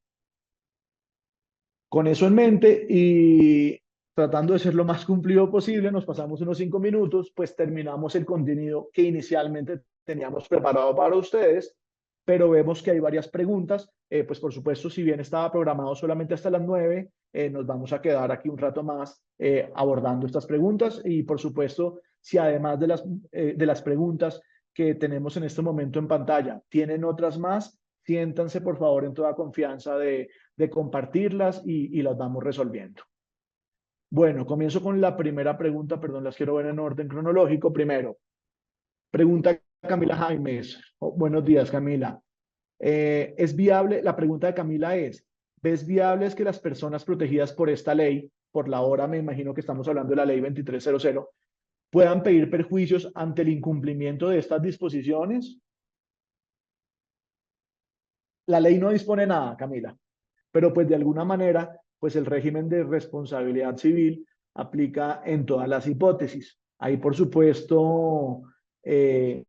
Con eso en mente y tratando de ser lo más cumplido posible, nos pasamos unos 5 minutos, pues terminamos el contenido que inicialmente teníamos preparado para ustedes, pero vemos que hay varias preguntas. Pues por supuesto, si bien estaba programado solamente hasta las 9, nos vamos a quedar aquí un rato más abordando estas preguntas y por supuesto, si además de las preguntas que tenemos en este momento en pantalla, tienen otras más, siéntanse por favor en toda confianza de compartirlas y las vamos resolviendo. Bueno, comienzo con la primera pregunta, perdón, las quiero ver en orden cronológico. Primero, pregunta Camila Jaimes. Buenos días, Camila. ¿Es viable? La pregunta de Camila es, ¿ves viables que las personas protegidas por esta ley, por la hora me imagino que estamos hablando de la ley 2300, puedan pedir perjuicios ante el incumplimiento de estas disposiciones? La ley no dispone nada, Camila, pero pues de alguna manera, pues el régimen de responsabilidad civil aplica en todas las hipótesis. Ahí, por supuesto, eh,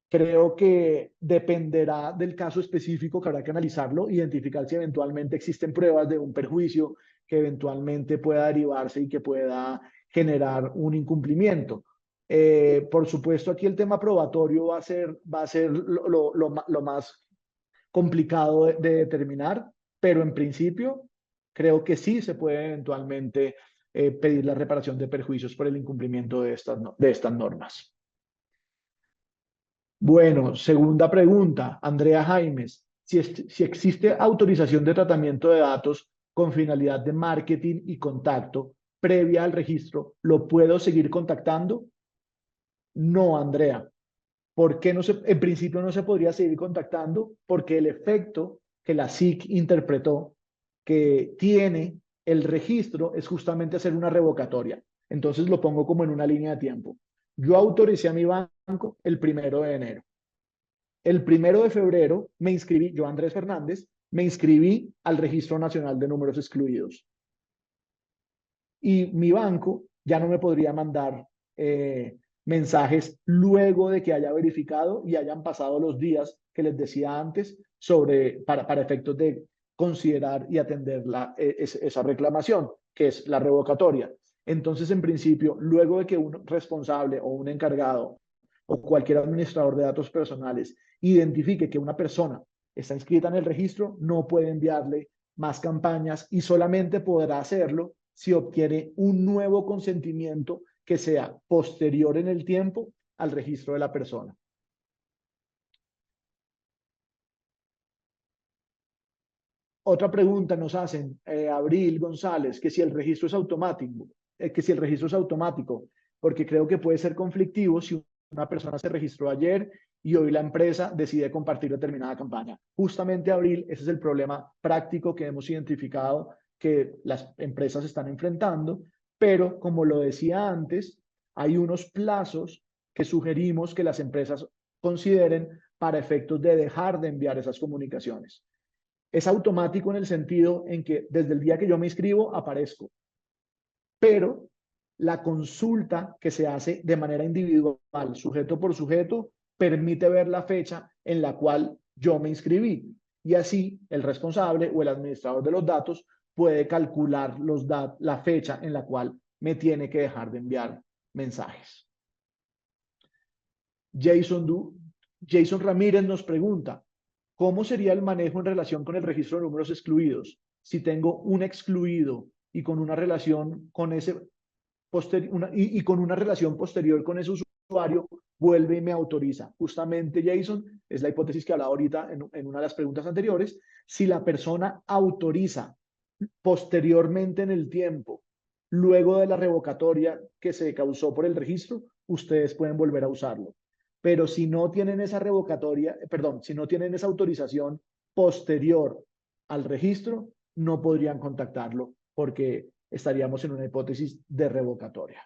creo que dependerá del caso específico que habrá que analizarlo, identificar si eventualmente existen pruebas de un perjuicio que eventualmente pueda derivarse y que pueda generar un incumplimiento. Por supuesto, aquí el tema probatorio va a ser lo más complicado de determinar, pero en principio creo que sí se puede eventualmente pedir la reparación de perjuicios por el incumplimiento de estas normas. Bueno, segunda pregunta, Andrea Jaimes. Si existe autorización de tratamiento de datos con finalidad de marketing y contacto previa al registro, ¿lo puedo seguir contactando? No, Andrea. ¿Por qué no en principio no se podría seguir contactando? Porque el efecto que la SIC interpretó que tiene el registro es justamente hacer una revocatoria. Entonces lo pongo como en una línea de tiempo. Yo autoricé a mi banco el 1 de enero. El 1 de febrero me inscribí, yo Andrés Fernández, me inscribí al Registro Nacional de Números Excluidos. Y mi banco ya no me podría mandar mensajes luego de que haya verificado y hayan pasado los días que les decía antes para efectos de considerar y atender esa reclamación, que es la revocatoria. Entonces, en principio, luego de que un responsable o un encargado o cualquier administrador de datos personales identifique que una persona está inscrita en el registro, no puede enviarle más campañas y solamente podrá hacerlo si obtiene un nuevo consentimiento que sea posterior en el tiempo al registro de la persona. Otra pregunta nos hacen, Abril González, que si el registro es automático, porque creo que puede ser conflictivo si una persona se registró ayer y hoy la empresa decide compartir determinada campaña. Justamente, Abril, ese es el problema práctico que hemos identificado que las empresas están enfrentando, pero como lo decía antes, hay unos plazos que sugerimos que las empresas consideren para efectos de dejar de enviar esas comunicaciones. Es automático en el sentido en que desde el día que yo me inscribo aparezco, pero la consulta que se hace de manera individual, sujeto por sujeto, permite ver la fecha en la cual yo me inscribí. Y así el responsable o el administrador de los datos puede calcular la fecha en la cual me tiene que dejar de enviar mensajes. Jason Ramírez nos pregunta, ¿cómo sería el manejo en relación con el registro de números excluidos? Si tengo un excluido y con una relación con ese con una relación posterior con ese usuario, vuelve y me autoriza. Justamente, Jason, es la hipótesis que hablaba ahorita en una de las preguntas anteriores. Si la persona autoriza posteriormente en el tiempo, luego de la revocatoria que se causó por el registro, ustedes pueden volver a usarlo. Pero si no tienen esa revocatoria, perdón, si no tienen esa autorización posterior al registro, no podrían contactarlo porque estaríamos en una hipótesis de revocatoria.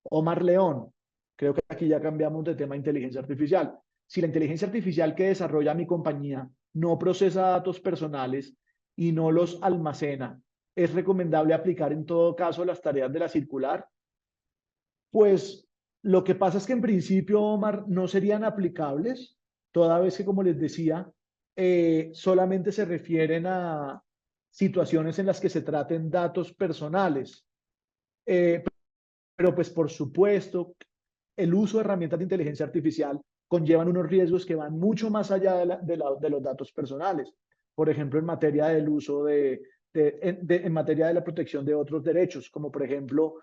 Omar León, creo que aquí ya cambiamos de tema a inteligencia artificial. Si la inteligencia artificial que desarrolla mi compañía no procesa datos personales y no los almacena, ¿es recomendable aplicar en todo caso las tareas de la circular? Pues lo que pasa es que en principio, Omar, no serían aplicables, toda vez que, como les decía, solamente se refieren a situaciones en las que se traten datos personales. Eh, pero pues por supuesto, el uso de herramientas de inteligencia artificial conllevan unos riesgos que van mucho más allá de los datos personales. Por ejemplo, en materia del uso en materia de la protección de otros derechos, como por ejemplo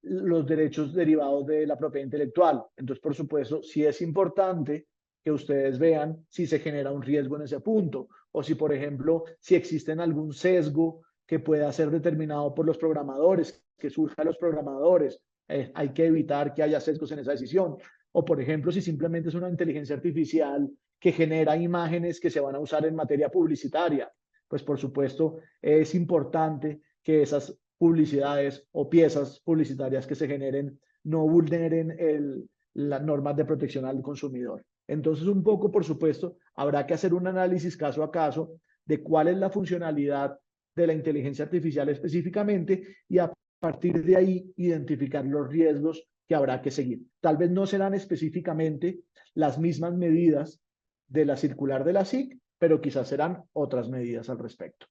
los derechos derivados de la propiedad intelectual. Entonces, por supuesto, sí es importante que ustedes vean si se genera un riesgo en ese punto o si, por ejemplo, si existe algún sesgo que pueda ser determinado por los programadores, que surja a los programadores. Hay que evitar que haya sesgos en esa decisión. O, por ejemplo, si simplemente es una inteligencia artificial que genera imágenes que se van a usar en materia publicitaria, pues por supuesto es importante que esas publicidades o piezas publicitarias que se generen no vulneren las normas de protección al consumidor. Entonces, un poco, por supuesto, habrá que hacer un análisis caso a caso de cuál es la funcionalidad de la inteligencia artificial específicamente y a partir de ahí identificar los riesgos que habrá que seguir. Tal vez no serán específicamente las mismas medidas de la circular de la SIC, pero quizás serán otras medidas al respecto.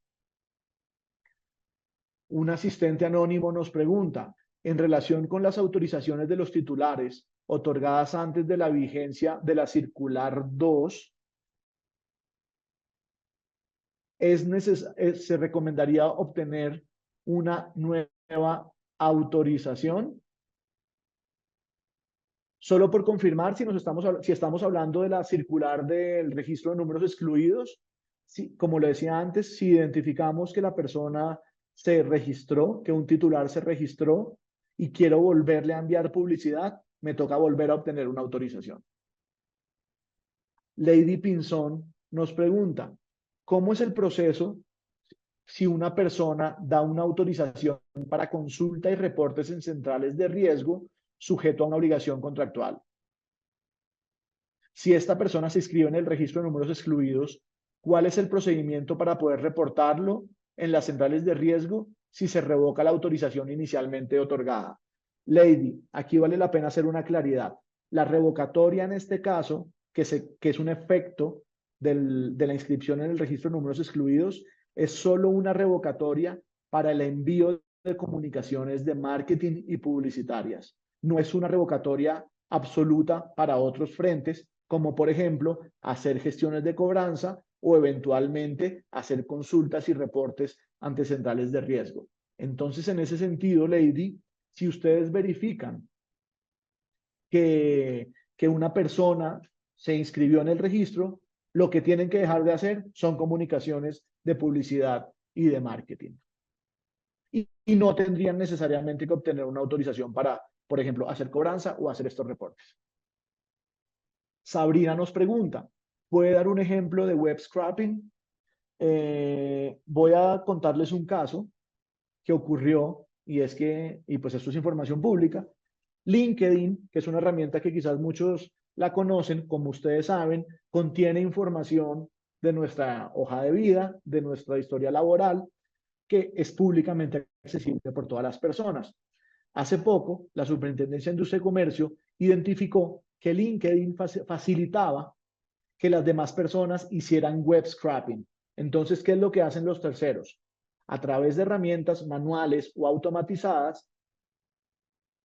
Un asistente anónimo nos pregunta, en relación con las autorizaciones de los titulares otorgadas antes de la vigencia de la circular 2, se recomendaría obtener una nueva autorización. Solo por confirmar si estamos hablando de la circular del registro de números excluidos, como le decía antes, si identificamos que la persona se registró, que un titular se registró y quiero volverle a enviar publicidad, me toca volver a obtener una autorización. Lady Pinzón nos pregunta, ¿cómo es el proceso si una persona da una autorización para consulta y reportes en centrales de riesgo sujeto a una obligación contractual? Si esta persona se inscribe en el registro de números excluidos, ¿cuál es el procedimiento para poder reportarlo en las centrales de riesgo si se revoca la autorización inicialmente otorgada? Lady, aquí vale la pena hacer una claridad. La revocatoria en este caso, que es un efecto de la inscripción en el registro de números excluidos, es solo una revocatoria para el envío de comunicaciones de marketing y publicitarias. No es una revocatoria absoluta para otros frentes, como por ejemplo hacer gestiones de cobranza o eventualmente hacer consultas y reportes ante centrales de riesgo. Entonces, en ese sentido, Lady, si ustedes verifican que una persona se inscribió en el registro, lo que tienen que dejar de hacer son comunicaciones de publicidad y de marketing. Y no tendrían necesariamente que obtener una autorización para, por ejemplo, hacer cobranza o hacer estos reportes. Sabrina nos pregunta, ¿puede dar un ejemplo de web scrapping? Voy a contarles un caso que ocurrió y es que, y pues esto es información pública, LinkedIn, que es una herramienta que quizás muchos la conocen, como ustedes saben, contiene información de nuestra hoja de vida, de nuestra historia laboral, que es públicamente accesible por todas las personas. Hace poco, la Superintendencia de Industria y Comercio identificó que LinkedIn facilitaba que las demás personas hicieran web scraping. Entonces, ¿qué es lo que hacen los terceros? A través de herramientas manuales o automatizadas,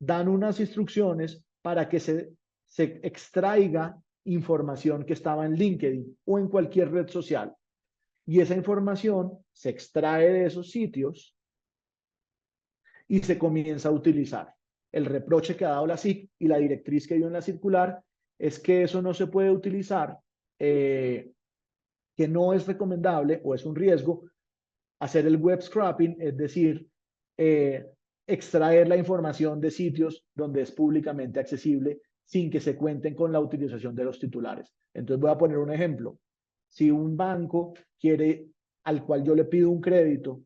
dan unas instrucciones para que se extraiga información que estaba en LinkedIn o en cualquier red social. Y esa información se extrae de esos sitios y se comienza a utilizar. El reproche que ha dado la SIC y la directriz que dio en la circular es que eso no se puede utilizar, que no es recomendable o es un riesgo hacer el web scraping, es decir, eh, extraer la información de sitios donde es públicamente accesible sin que se cuenten con la utilización de los titulares. Entonces voy a poner un ejemplo. Si un banco quiere, al cual yo le pido un crédito,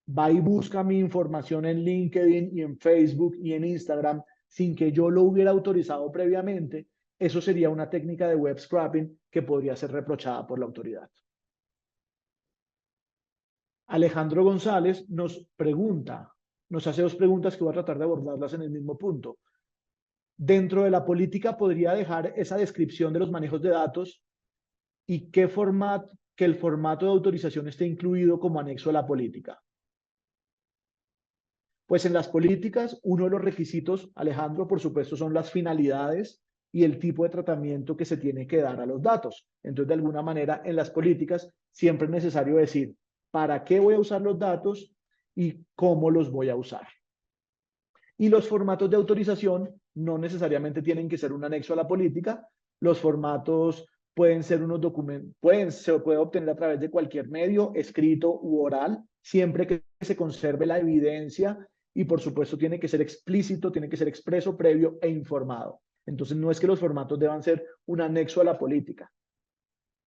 va y busca mi información en LinkedIn y en Facebook y en Instagram sin que yo lo hubiera autorizado previamente, eso sería una técnica de web scraping que podría ser reprochada por la autoridad. Alejandro González nos pregunta, nos hace dos preguntas que voy a tratar de abordarlas en el mismo punto. Dentro de la política podría dejar esa descripción de los manejos de datos y qué formato, que el formato de autorización esté incluido como anexo a la política. Pues en las políticas, uno de los requisitos, Alejandro, por supuesto, son las finalidades y el tipo de tratamiento que se tiene que dar a los datos. Entonces, de alguna manera, en las políticas siempre es necesario decir para qué voy a usar los datos y cómo los voy a usar. Y los formatos de autorización no necesariamente tienen que ser un anexo a la política. Los formatos pueden ser unos documentos, se puede obtener a través de cualquier medio, escrito u oral, siempre que se conserve la evidencia y por supuesto tiene que ser explícito, tiene que ser expreso, previo e informado. Entonces no es que los formatos deban ser un anexo a la política.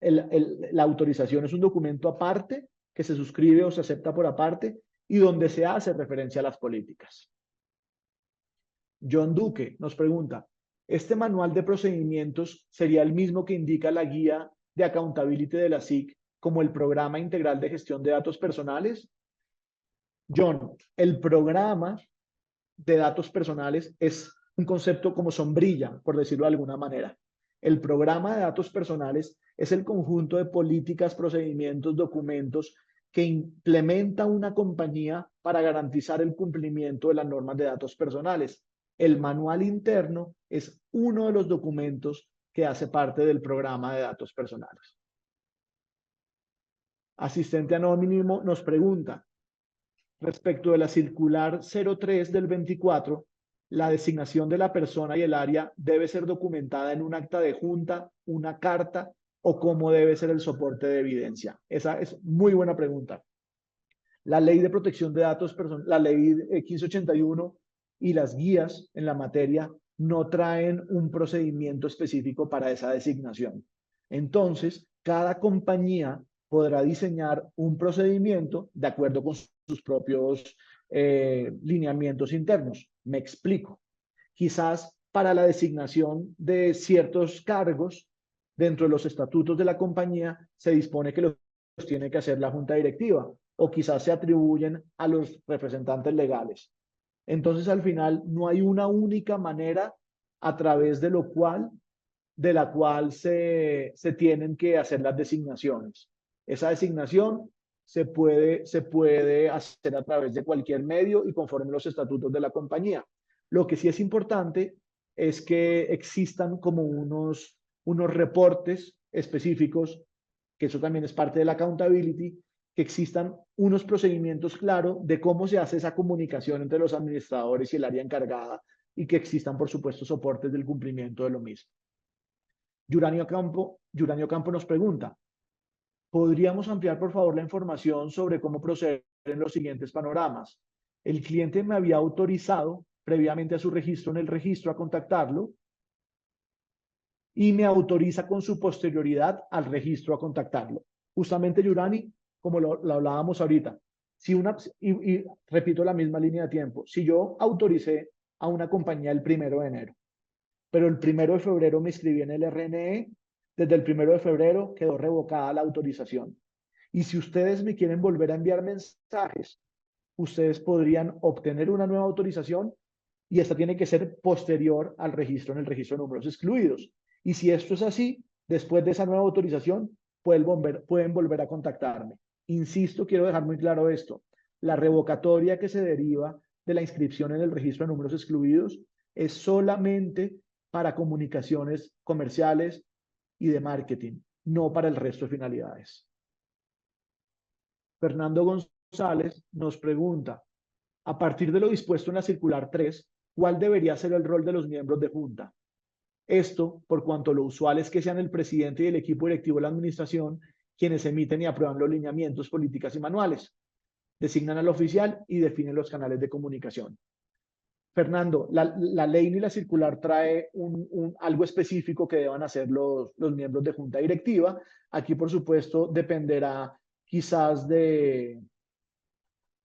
La autorización es un documento aparte que se suscribe o se acepta por aparte y donde se hace referencia a las políticas. John Duque nos pregunta, ¿este manual de procedimientos sería el mismo que indica la guía de accountability de la SIC como el programa integral de gestión de datos personales? John, el programa de datos personales es un concepto como sombrilla, por decirlo de alguna manera. El programa de datos personales es el conjunto de políticas, procedimientos, documentos que implementa una compañía para garantizar el cumplimiento de las normas de datos personales. El manual interno es uno de los documentos que hace parte del programa de datos personales. Asistente anónimo nos pregunta, respecto de la circular 03 del 24, la designación de la persona y el área debe ser documentada en un acta de junta, una carta o cómo debe ser el soporte de evidencia. Esa es muy buena pregunta. La ley de protección de datos, la ley 1581 y las guías en la materia no traen un procedimiento específico para esa designación. Entonces, cada compañía podrá diseñar un procedimiento de acuerdo con sus propios lineamientos internos. Me explico. Quizás para la designación de ciertos cargos dentro de los estatutos de la compañía se dispone que los tiene que hacer la junta directiva o quizás se atribuyen a los representantes legales. Entonces, al final, no hay una única manera a través de la cual se tienen que hacer las designaciones. Esa designación se puede hacer a través de cualquier medio y conforme los estatutos de la compañía. Lo que sí es importante es que existan como unos reportes específicos, que eso también es parte de la accountability, que existan unos procedimientos claros de cómo se hace esa comunicación entre los administradores y el área encargada y que existan, por supuesto, soportes del cumplimiento de lo mismo. Yuranio Campo nos pregunta, ¿podríamos ampliar, por favor, la información sobre cómo proceder en los siguientes panoramas? El cliente me había autorizado previamente a su registro en el registro a contactarlo y me autoriza con su posterioridad al registro a contactarlo. Justamente, Yurani, como lo hablábamos ahorita, si y repito la misma línea de tiempo, si yo autoricé a una compañía el 1 de enero, pero el 1 de febrero me inscribí en el RNE, desde el 1 de febrero quedó revocada la autorización. Y si ustedes me quieren volver a enviar mensajes, ustedes podrían obtener una nueva autorización y esta tiene que ser posterior al registro en el registro de números excluidos. Y si esto es así, después de esa nueva autorización, pueden volver a contactarme. Insisto, quiero dejar muy claro esto. La revocatoria que se deriva de la inscripción en el registro de números excluidos es solamente para comunicaciones comerciales y de marketing, no para el resto de finalidades. Fernando González nos pregunta, a partir de lo dispuesto en la circular 3, ¿cuál debería ser el rol de los miembros de junta? Esto, por cuanto lo usual es que sean el presidente y el equipo directivo de la administración quienes emiten y aprueban los lineamientos, políticas y manuales, designan al oficial y definen los canales de comunicación. Fernando, la ley ni la circular trae algo específico que deban hacer los miembros de junta directiva. Aquí, por supuesto, dependerá quizás de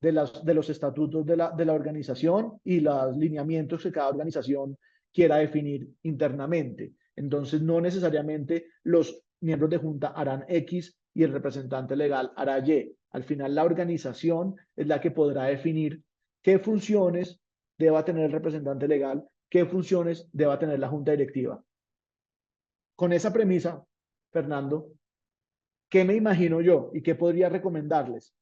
los estatutos de la organización y los lineamientos que cada organización quiera definir internamente. Entonces, no necesariamente los miembros de junta harán X y el representante legal hará Y. Al final, la organización es la que podrá definir qué funciones deba tener el representante legal, qué funciones deba tener la junta directiva. Con esa premisa, Fernando, ¿qué me imagino yo y qué podría recomendarles?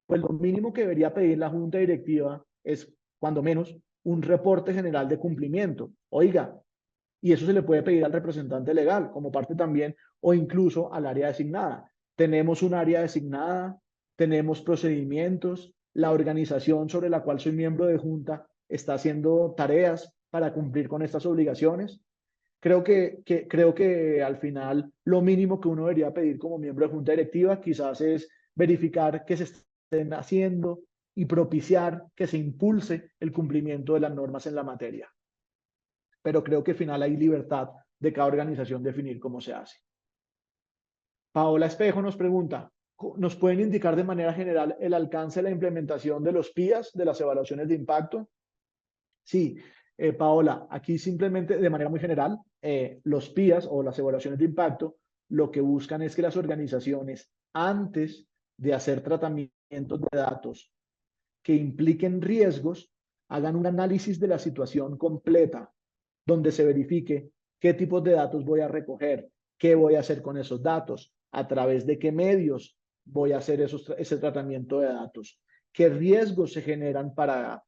Pues lo mínimo que debería pedir la junta directiva es, cuando menos, un reporte general de cumplimiento. Oiga, y eso se le puede pedir al representante legal como parte también, o incluso al área designada. Tenemos un área designada, tenemos procedimientos, la organización sobre la cual soy miembro de junta está haciendo tareas para cumplir con estas obligaciones. Creo que al final lo mínimo que uno debería pedir como miembro de junta directiva quizás es verificar que se estén haciendo y propiciar que se impulse el cumplimiento de las normas en la materia. Pero creo que al final hay libertad de cada organización definir cómo se hace. Paola Espejo nos pregunta, ¿nos pueden indicar de manera general el alcance de la implementación de los PIAs, de las evaluaciones de impacto? Sí, Paola, aquí simplemente de manera muy general, los PIAs o las evaluaciones de impacto lo que buscan es que las organizaciones, antes de hacer tratamientos de datos que impliquen riesgos, hagan un análisis de la situación completa, donde se verifique qué tipos de datos voy a recoger, qué voy a hacer con esos datos, a través de qué medios voy a hacer ese tratamiento de datos, qué riesgos se generan para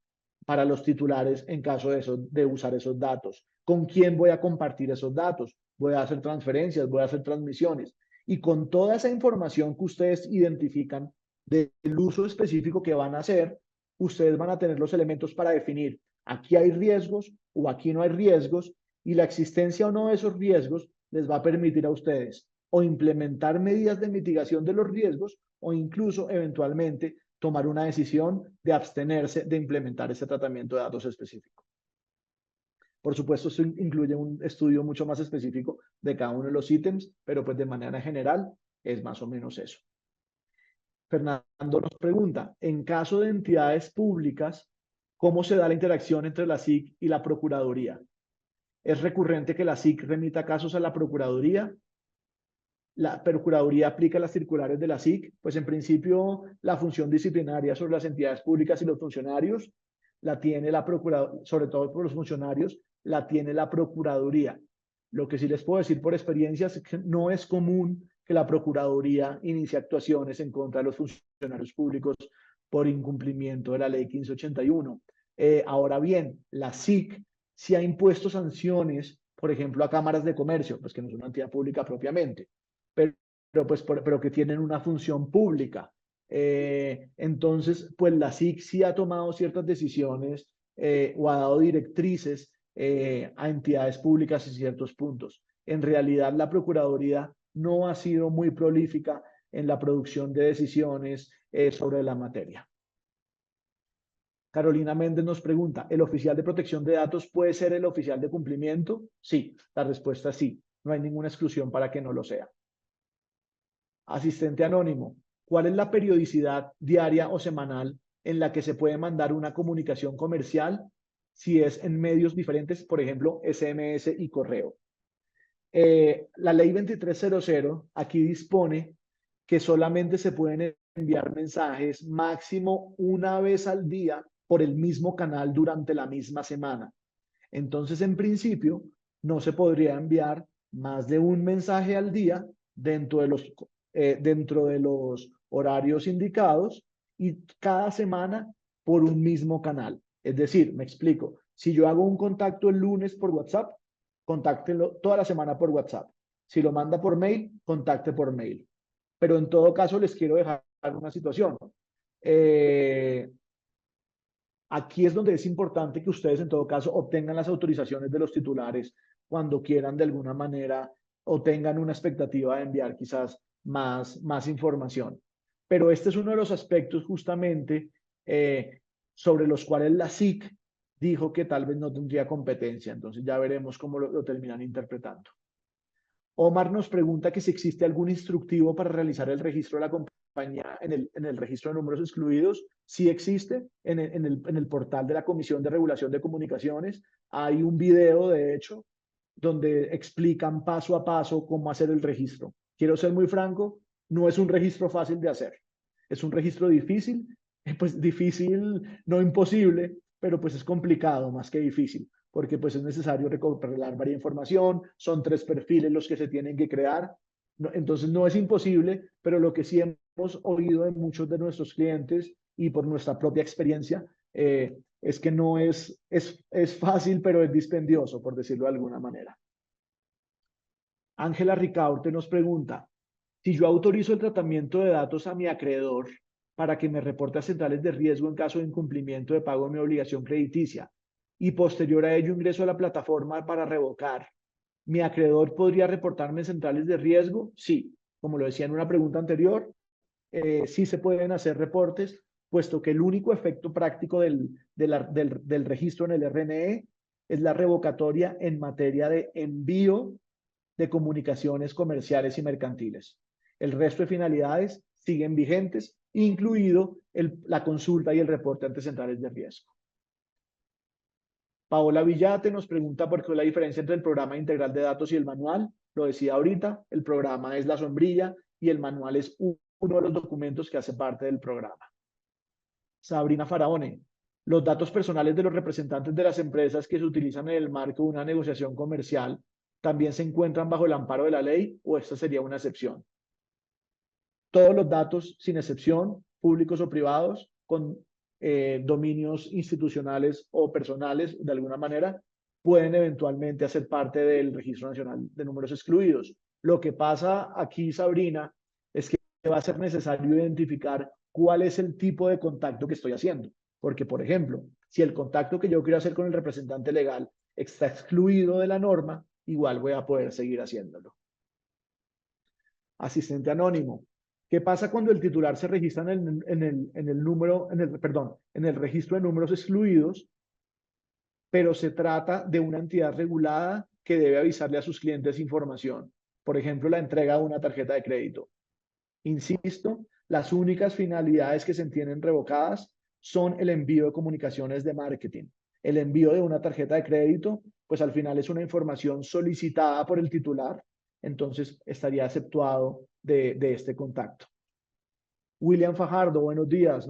los titulares en caso de usar esos datos, con quién voy a compartir esos datos, voy a hacer transferencias, voy a hacer transmisiones. Y con toda esa información que ustedes identifican del uso específico que van a hacer, ustedes van a tener los elementos para definir aquí hay riesgos o aquí no hay riesgos, y la existencia o no de esos riesgos les va a permitir a ustedes o implementar medidas de mitigación de los riesgos o incluso eventualmente tomar una decisión de abstenerse de implementar ese tratamiento de datos específico. Por supuesto, esto incluye un estudio mucho más específico de cada uno de los ítems, pero pues de manera general es más o menos eso. Fernando nos pregunta, en caso de entidades públicas, ¿cómo se da la interacción entre la SIC y la Procuraduría? ¿Es recurrente que la SIC remita casos a la Procuraduría? ¿La Procuraduría aplica las circulares de la SIC? Pues en principio la función disciplinaria sobre las entidades públicas y los funcionarios la tiene la Procuraduría, sobre todo por los funcionarios, la tiene la Procuraduría. Lo que sí les puedo decir por experiencia es que no es común que la Procuraduría inicie actuaciones en contra de los funcionarios públicos por incumplimiento de la ley 1581. Ahora bien, la SIC sí ha impuesto sanciones, por ejemplo, a cámaras de comercio, pues que no son una entidad pública propiamente, pero, pero que tienen una función pública. Entonces, pues la SIC sí ha tomado ciertas decisiones o ha dado directrices a entidades públicas en ciertos puntos. En realidad, la Procuraduría no ha sido muy prolífica en la producción de decisiones sobre la materia. Carolina Méndez nos pregunta, ¿el oficial de protección de datos puede ser el oficial de cumplimiento? Sí, la respuesta es sí. No hay ninguna exclusión para que no lo sea. Asistente anónimo, ¿cuál es la periodicidad diaria o semanal en la que se puede mandar una comunicación comercial si es en medios diferentes, por ejemplo, SMS y correo? La ley 2300 aquí dispone que solamente se pueden enviar mensajes máximo una vez al día por el mismo canal durante la misma semana. Entonces, en principio, no se podría enviar más de un mensaje al día dentro de los horarios indicados y cada semana por un mismo canal. Es decir, me explico, si yo hago un contacto el lunes por WhatsApp, contáctelo toda la semana por WhatsApp. Si lo manda por mail, contacte por mail. Pero en todo caso, les quiero dejar una situación. Eh, Aquí es donde es importante que ustedes en todo caso obtengan las autorizaciones de los titulares cuando quieran de alguna manera o tengan una expectativa de enviar quizás más información. Pero este es uno de los aspectos justamente sobre los cuales la SIC dijo que tal vez no tendría competencia. Entonces ya veremos cómo lo terminan interpretando. Omar nos pregunta que si existe algún instructivo para realizar el registro de la compañía en el registro de números excluidos. Sí existe en el portal de la Comisión de Regulación de Comunicaciones. Hay un video, de hecho, donde explican paso a paso cómo hacer el registro. Quiero ser muy franco, no es un registro fácil de hacer. Es un registro difícil, pues difícil, no imposible, pero pues es complicado más que difícil, porque pues es necesario recopilar varias información, son 3 perfiles los que se tienen que crear, entonces no es imposible, pero lo que sí hemos oído de muchos de nuestros clientes y por nuestra propia experiencia, es que no es fácil, pero es dispendioso, por decirlo de alguna manera. Ángela Ricaurte nos pregunta, si yo autorizo el tratamiento de datos a mi acreedor para que me reporte a centrales de riesgo en caso de incumplimiento de pago de mi obligación crediticia y posterior a ello ingreso a la plataforma para revocar, ¿mi acreedor podría reportarme en centrales de riesgo? Sí, como lo decía en una pregunta anterior, sí se pueden hacer reportes, puesto que el único efecto práctico del registro en el RNE es la revocatoria en materia de envío de comunicaciones comerciales y mercantiles. El resto de finalidades siguen vigentes, incluido la consulta y el reporte ante centrales de riesgo. Paola Villate nos pregunta por qué es la diferencia entre el programa integral de datos y el manual. Lo decía ahorita, el programa es la sombrilla y el manual es uno de los documentos que hace parte del programa. Sabrina Faraone, los datos personales de los representantes de las empresas que se utilizan en el marco de una negociación comercial también se encuentran bajo el amparo de la ley o esta sería una excepción. Todos los datos, sin excepción, públicos o privados, con dominios institucionales o personales, de alguna manera, pueden eventualmente hacer parte del Registro Nacional de Números Excluidos. Lo que pasa aquí, Sabrina, es que va a ser necesario identificar cuál es el tipo de contacto que estoy haciendo. Porque, por ejemplo, si el contacto que yo quiero hacer con el representante legal está excluido de la norma, igual voy a poder seguir haciéndolo. Asistente anónimo. ¿Qué pasa cuando el titular se registra en el registro de números excluidos, pero se trata de una entidad regulada que debe avisarle a sus clientes información? Por ejemplo, la entrega de una tarjeta de crédito. Insisto, las únicas finalidades que se entienden revocadas son el envío de comunicaciones de marketing. El envío de una tarjeta de crédito, pues al final es una información solicitada por el titular, entonces estaría exceptuado de este contacto. William Fajardo, buenos días.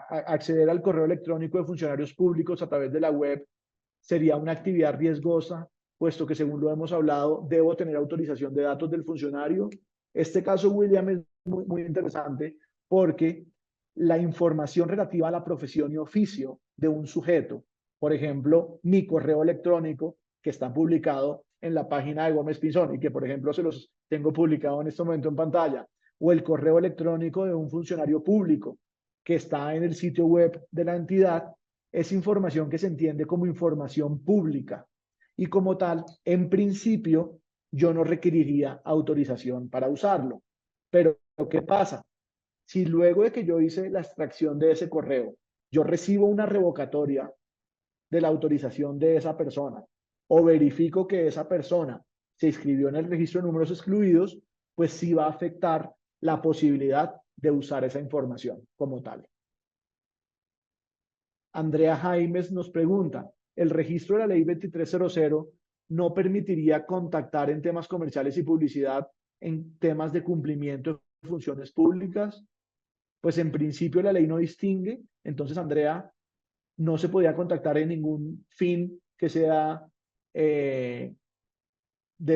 Acceder al correo electrónico de funcionarios públicos a través de la web sería una actividad riesgosa, puesto que según lo hemos hablado, debo tener autorización de datos del funcionario. Este caso, William, es muy interesante porque la información relativa a la profesión y oficio de un sujeto, por ejemplo, mi correo electrónico que está publicado en la página de Gómez Pinzón y que, por ejemplo, se los tengo publicado en este momento en pantalla, o el correo electrónico de un funcionario público que está en el sitio web de la entidad, es información que se entiende como información pública y como tal, en principio, yo no requeriría autorización para usarlo. Pero, ¿qué pasa? Si luego de que yo hice la extracción de ese correo, yo recibo una revocatoria de la autorización de esa persona o verifico que esa persona se inscribió en el registro de números excluidos, pues sí va a afectar la posibilidad de usar esa información como tal. Andrea Jaimes nos pregunta, ¿el registro de la ley 2300 no permitiría contactar en temas comerciales y publicidad en temas de cumplimiento de funciones públicas? Pues en principio la ley no distingue, entonces Andrea, no se podía contactar en ningún fin que sea de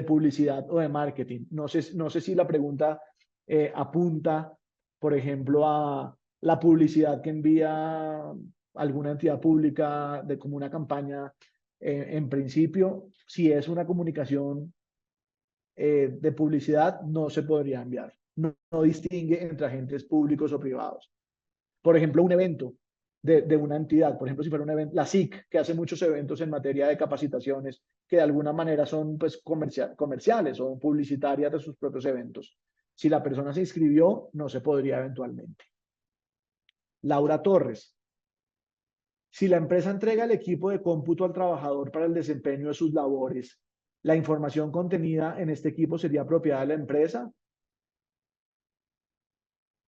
publicidad o de marketing. No sé si la pregunta apunta, por ejemplo, a la publicidad que envía alguna entidad pública de como una campaña. En principio, si es una comunicación de publicidad, no se podría enviar. No distingue entre agentes públicos o privados. Por ejemplo, un evento de una entidad, por ejemplo, si fuera un evento, la SIC, que hace muchos eventos en materia de capacitaciones, que de alguna manera son pues comerciales o publicitarias de sus propios eventos. Si la persona se inscribió, no se podría eventualmente. Laura Torres. Si la empresa entrega el equipo de cómputo al trabajador para el desempeño de sus labores, ¿la información contenida en este equipo sería propiedad de la empresa?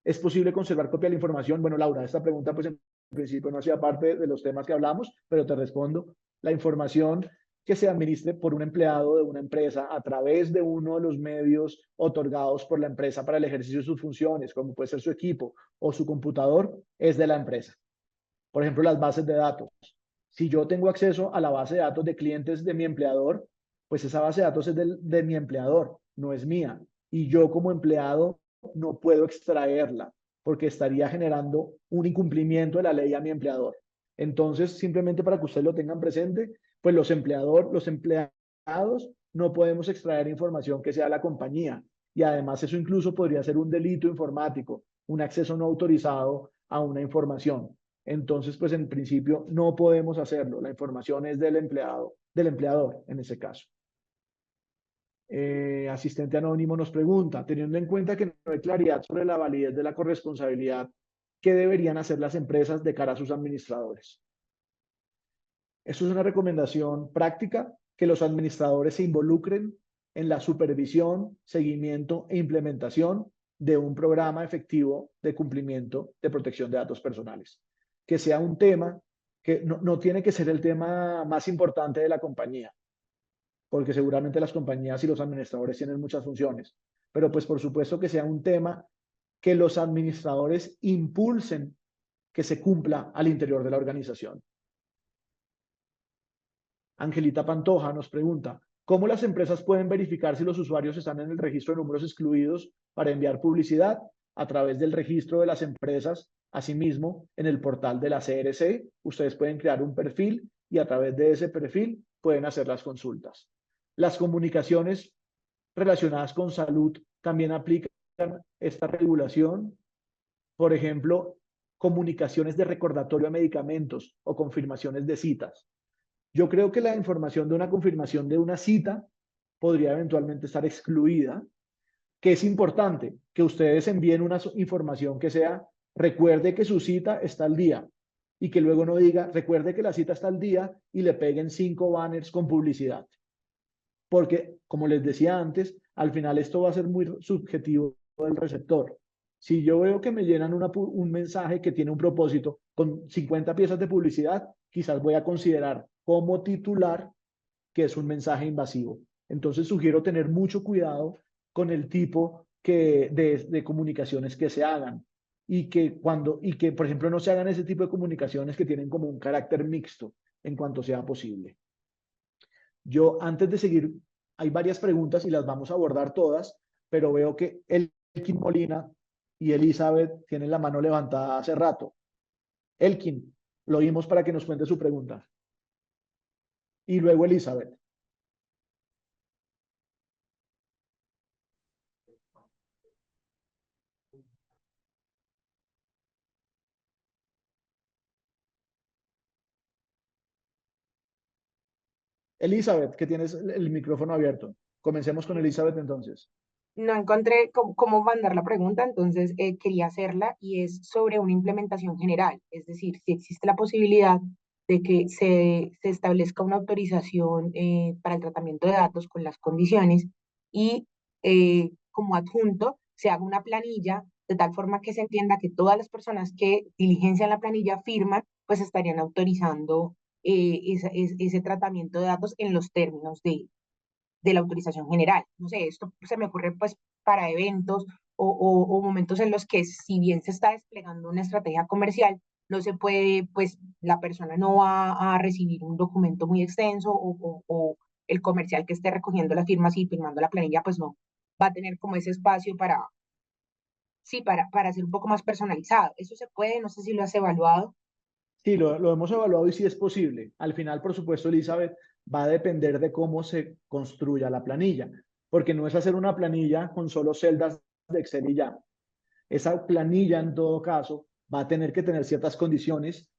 ¿Es posible conservar copia de la información? Bueno, Laura, esta pregunta pues en principio no hacía parte de los temas que hablamos, pero te respondo. La información que se administre por un empleado de una empresa a través de uno de los medios otorgados por la empresa para el ejercicio de sus funciones, como puede ser su equipo o su computador, es de la empresa. Por ejemplo, las bases de datos. Si yo tengo acceso a la base de datos de clientes de mi empleador, pues esa base de datos es de mi empleador, no es mía. Y yo como empleado no puedo extraerla porque estaría generando un incumplimiento de la ley a mi empleador. Entonces, simplemente para que ustedes lo tengan presente, pues los empleados no podemos extraer información que sea de la compañía. Y además eso incluso podría ser un delito informático, un acceso no autorizado a una información. Entonces, pues en principio no podemos hacerlo. La información es del empleado, del empleador en ese caso. Asistente anónimo nos pregunta, teniendo en cuenta que no hay claridad sobre la validez de la corresponsabilidad, ¿qué deberían hacer las empresas de cara a sus administradores? Esto es una recomendación práctica, que los administradores se involucren en la supervisión, seguimiento e implementación de un programa efectivo de cumplimiento de protección de datos personales. Que sea un tema que no tiene que ser el tema más importante de la compañía, porque seguramente las compañías y los administradores tienen muchas funciones, pero pues por supuesto que sea un tema que los administradores impulsen que se cumpla al interior de la organización. Angelita Pantoja nos pregunta, ¿cómo las empresas pueden verificar si los usuarios están en el registro de números excluidos para enviar publicidad? A través del registro de las empresas. Asimismo, en el portal de la CRC, ustedes pueden crear un perfil y a través de ese perfil pueden hacer las consultas. Las comunicaciones relacionadas con salud también aplican esta regulación. Por ejemplo, comunicaciones de recordatorio de medicamentos o confirmaciones de citas. Yo creo que la información de una confirmación de una cita podría eventualmente estar excluida, que es importante que ustedes envíen una información que sea, recuerde que su cita está al día, y que luego no diga, recuerde que la cita está al día y le peguen 5 banners con publicidad. Porque, como les decía antes, al final esto va a ser muy subjetivo del receptor. Si yo veo que me llenan un mensaje que tiene un propósito con 50 piezas de publicidad, quizás voy a considerar como titular que es un mensaje invasivo. Entonces sugiero tener mucho cuidado con el tipo de comunicaciones que se hagan y que, por ejemplo, no se hagan ese tipo de comunicaciones que tienen como un carácter mixto en cuanto sea posible. Yo, antes de seguir, hay varias preguntas y las vamos a abordar todas, pero veo que Elkin Molina y Elizabeth tienen la mano levantada hace rato. Elkin, lo oímos para que nos cuente su pregunta. Y luego Elizabeth. Elizabeth, que tienes el micrófono abierto. Comencemos con Elizabeth entonces. No encontré cómo mandar la pregunta, entonces quería hacerla y es sobre una implementación general, es decir, si existe la posibilidad de que se establezca una autorización para el tratamiento de datos con las condiciones y como adjunto se haga una planilla de tal forma que se entienda que todas las personas que diligencian la planilla firman, pues estarían autorizando ese tratamiento de datos en los términos de la autorización general. No sé, esto se me ocurre pues para eventos o momentos en los que si bien se está desplegando una estrategia comercial, no se puede, pues la persona no va a recibir un documento muy extenso o el comercial que esté recogiendo las firmas y firmando la planilla, pues no va a tener como ese espacio para, sí, para ser un poco más personalizado. Eso se puede, no sé si lo has evaluado. Sí, lo hemos evaluado y sí es posible. Al final, por supuesto, Elizabeth, va a depender de cómo se construya la planilla, porque no es hacer una planilla con solo celdas de Excel y ya. Esa planilla, en todo caso, va a tener que tener ciertas condiciones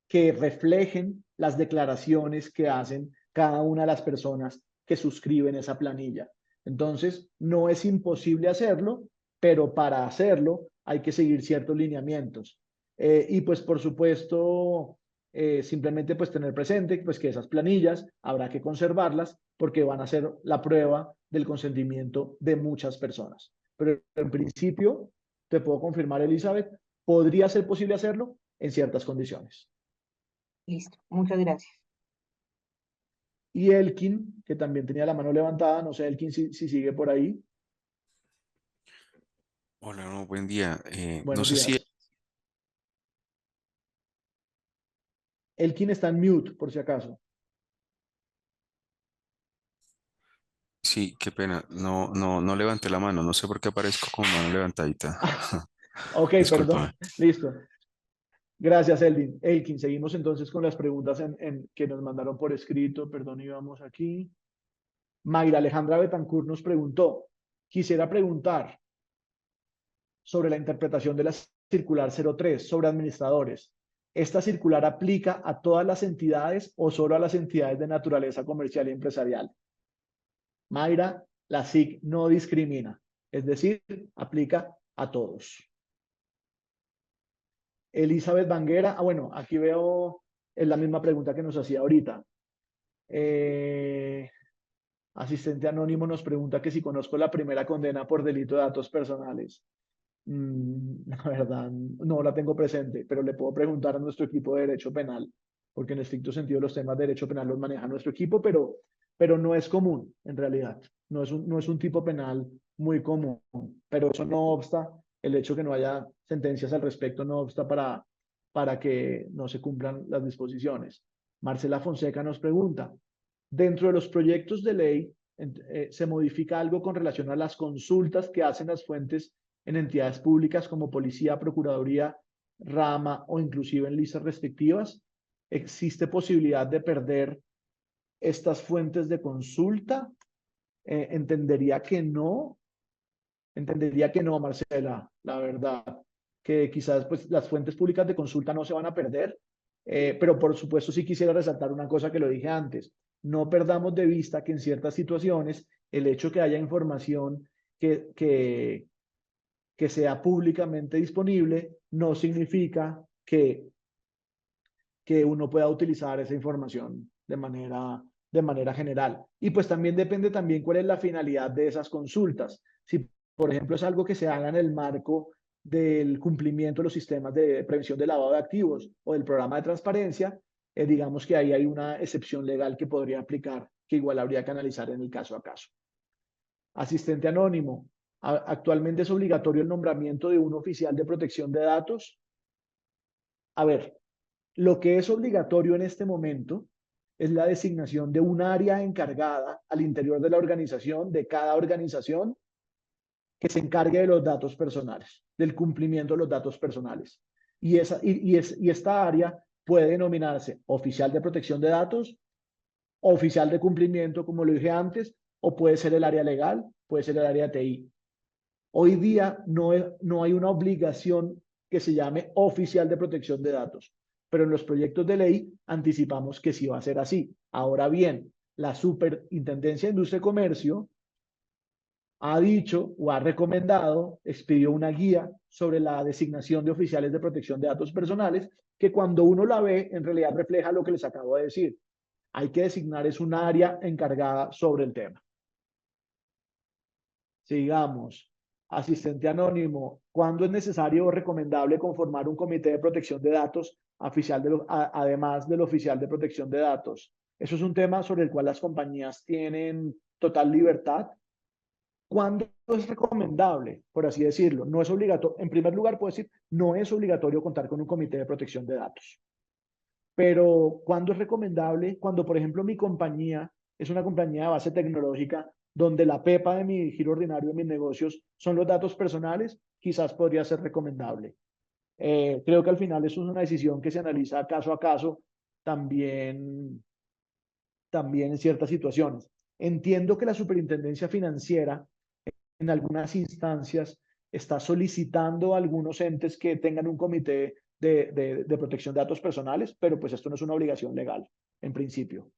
que reflejen las declaraciones que hacen cada una de las personas que suscriben esa planilla. Entonces, no es imposible hacerlo, pero para hacerlo hay que seguir ciertos lineamientos. Y pues, por supuesto, simplemente pues tener presente pues que esas planillas habrá que conservarlas porque van a ser la prueba del consentimiento de muchas personas. Pero en principio, te puedo confirmar, Elizabeth, podría ser posible hacerlo en ciertas condiciones. Listo, muchas gracias. Y Elkin, que también tenía la mano levantada, no sé, Elkin, si sigue por ahí. Hola, no, buen día. No Buenos sé si, días. Elkin está en mute, por si acaso. sí, qué pena. No levanté la mano. No sé por qué aparezco con mano levantadita. Ok, perdón. Discúlpame. Listo. Gracias, Elkin. Seguimos entonces con las preguntas que nos mandaron por escrito. Perdón, íbamos aquí. Mayra Alejandra Betancourt nos preguntó, quisiera preguntar sobre la interpretación de la circular 03 sobre administradores. ¿Esta circular aplica a todas las entidades o solo a las entidades de naturaleza comercial y empresarial? Mayra, la SIC no discrimina, es decir, aplica a todos. Elizabeth Banguera, bueno, aquí veo, es la misma pregunta que nos hacía ahorita. Asistente anónimo nos pregunta que si conozco la primera condena por delito de datos personales. La verdad, no la tengo presente, pero le puedo preguntar a nuestro equipo de derecho penal, porque en estricto sentido los temas de derecho penal los maneja nuestro equipo, pero no es común en realidad. No es un tipo penal muy común, pero eso no obsta, el hecho que no haya sentencias al respecto no obsta para que no se cumplan las disposiciones. Marcela Fonseca nos pregunta, dentro de los proyectos de ley, ¿se modifica algo con relación a las consultas que hacen las fuentes en entidades públicas como policía, procuraduría, rama o inclusive en listas restrictivas? ¿Existe posibilidad de perder estas fuentes de consulta? Entendería que no, Marcela, la verdad, que quizás pues las fuentes públicas de consulta no se van a perder, pero por supuesto sí quisiera resaltar una cosa que lo dije antes, no perdamos de vista que en ciertas situaciones el hecho que haya información que sea públicamente disponible no significa que uno pueda utilizar esa información de manera general. Y pues también depende también cuál es la finalidad de esas consultas. Si, por ejemplo, es algo que se haga en el marco del cumplimiento de los sistemas de prevención de lavado de activos o del programa de transparencia, digamos que ahí hay una excepción legal que podría aplicar, que igual habría que analizar en el caso a caso. Asistente anónimo. Actualmente es obligatorio el nombramiento de un oficial de protección de datos. A ver, lo que es obligatorio en este momento es la designación de un área encargada al interior de la organización, de cada organización, que se encargue de los datos personales, del cumplimiento de los datos personales. Y esta área puede denominarse oficial de protección de datos, oficial de cumplimiento, como lo dije antes, o puede ser el área legal, puede ser el área de TI. Hoy día no hay una obligación que se llame oficial de protección de datos, pero en los proyectos de ley anticipamos que sí va a ser así. Ahora bien, la Superintendencia de Industria y Comercio ha dicho o ha recomendado, expidió una guía sobre la designación de oficiales de protección de datos personales, que cuando uno la ve, en realidad refleja lo que les acabo de decir. Hay que designar es un área encargada sobre el tema. Sigamos. Asistente anónimo, ¿cuándo es necesario o recomendable conformar un comité de protección de datos además del oficial de protección de datos? Eso es un tema sobre el cual las compañías tienen total libertad. ¿Cuándo es recomendable, por así decirlo? No es obligatorio. En primer lugar, puedo decir, no es obligatorio contar con un comité de protección de datos. Pero ¿cuándo es recomendable? Cuando, por ejemplo, mi compañía es una compañía de base tecnológica donde la pepa de mi giro ordinario de mis negocios son los datos personales, quizás podría ser recomendable. Creo que al final eso es una decisión que se analiza caso a caso también, también en ciertas situaciones. Entiendo que la superintendencia financiera en algunas instancias está solicitando a algunos entes que tengan un comité de protección de datos personales, pero pues esto no es una obligación legal, en principio.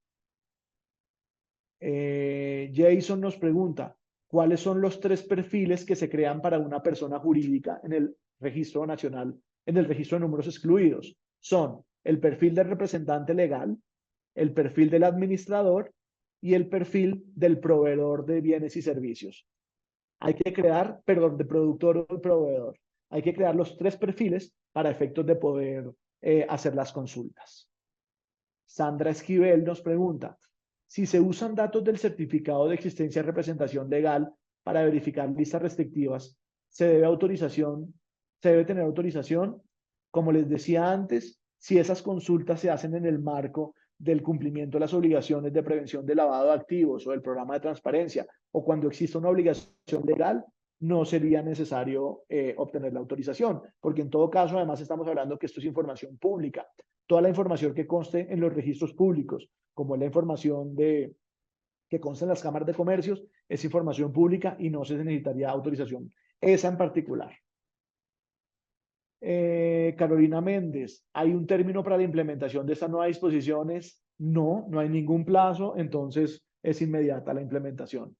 Jason nos pregunta, ¿cuáles son los 3 perfiles que se crean para una persona jurídica en el registro nacional, en el registro de números excluidos? Son el perfil del representante legal, el perfil del administrador y el perfil del proveedor de bienes y servicios. Hay que crear, perdón, de productor o proveedor. Hay que crear los 3 perfiles para efectos de poder hacer las consultas. Sandra Esquivel nos pregunta, si se usan datos del certificado de existencia de representación legal para verificar listas restrictivas, ¿se debe tener autorización? Como les decía antes, si esas consultas se hacen en el marco del cumplimiento de las obligaciones de prevención de lavado de activos o del programa de transparencia, o cuando existe una obligación legal, no sería necesario obtener la autorización, porque en todo caso, además, estamos hablando que esto es información pública. Toda la información que conste en los registros públicos, como es la información que consta en las cámaras de comercios, es información pública y no se necesitaría autorización, esa en particular. Carolina Méndez, ¿hay un término para la implementación de estas nuevas disposiciones? No, no hay ningún plazo, entonces es inmediata la implementación.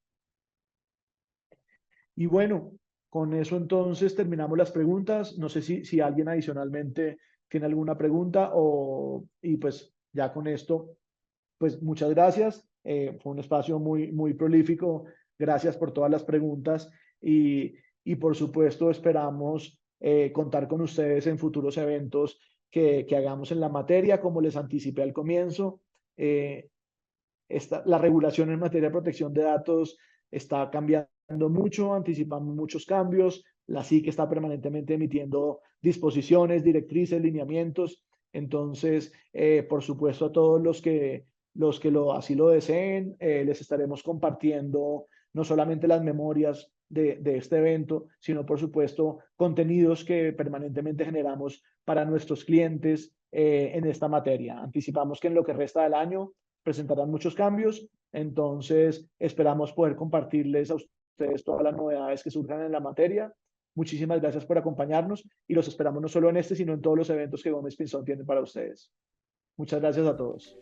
Y bueno, con eso entonces terminamos las preguntas. No sé si alguien adicionalmente tiene alguna pregunta y pues ya con esto, pues muchas gracias. Fue un espacio muy prolífico. Gracias por todas las preguntas y por supuesto esperamos contar con ustedes en futuros eventos que hagamos en la materia. Como les anticipé al comienzo, la regulación en materia de protección de datos está cambiando mucho, anticipamos muchos cambios. La SIC está permanentemente emitiendo disposiciones, directrices, lineamientos. Entonces, por supuesto, a todos así lo deseen, les estaremos compartiendo no solamente las memorias de este evento, sino por supuesto contenidos que permanentemente generamos para nuestros clientes en esta materia. Anticipamos que en lo que resta del año presentarán muchos cambios, entonces esperamos poder compartirles a ustedes todas las novedades que surjan en la materia. Muchísimas gracias por acompañarnos y los esperamos no solo en este, sino en todos los eventos que Gómez Pinzón tiene para ustedes. Muchas gracias a todos.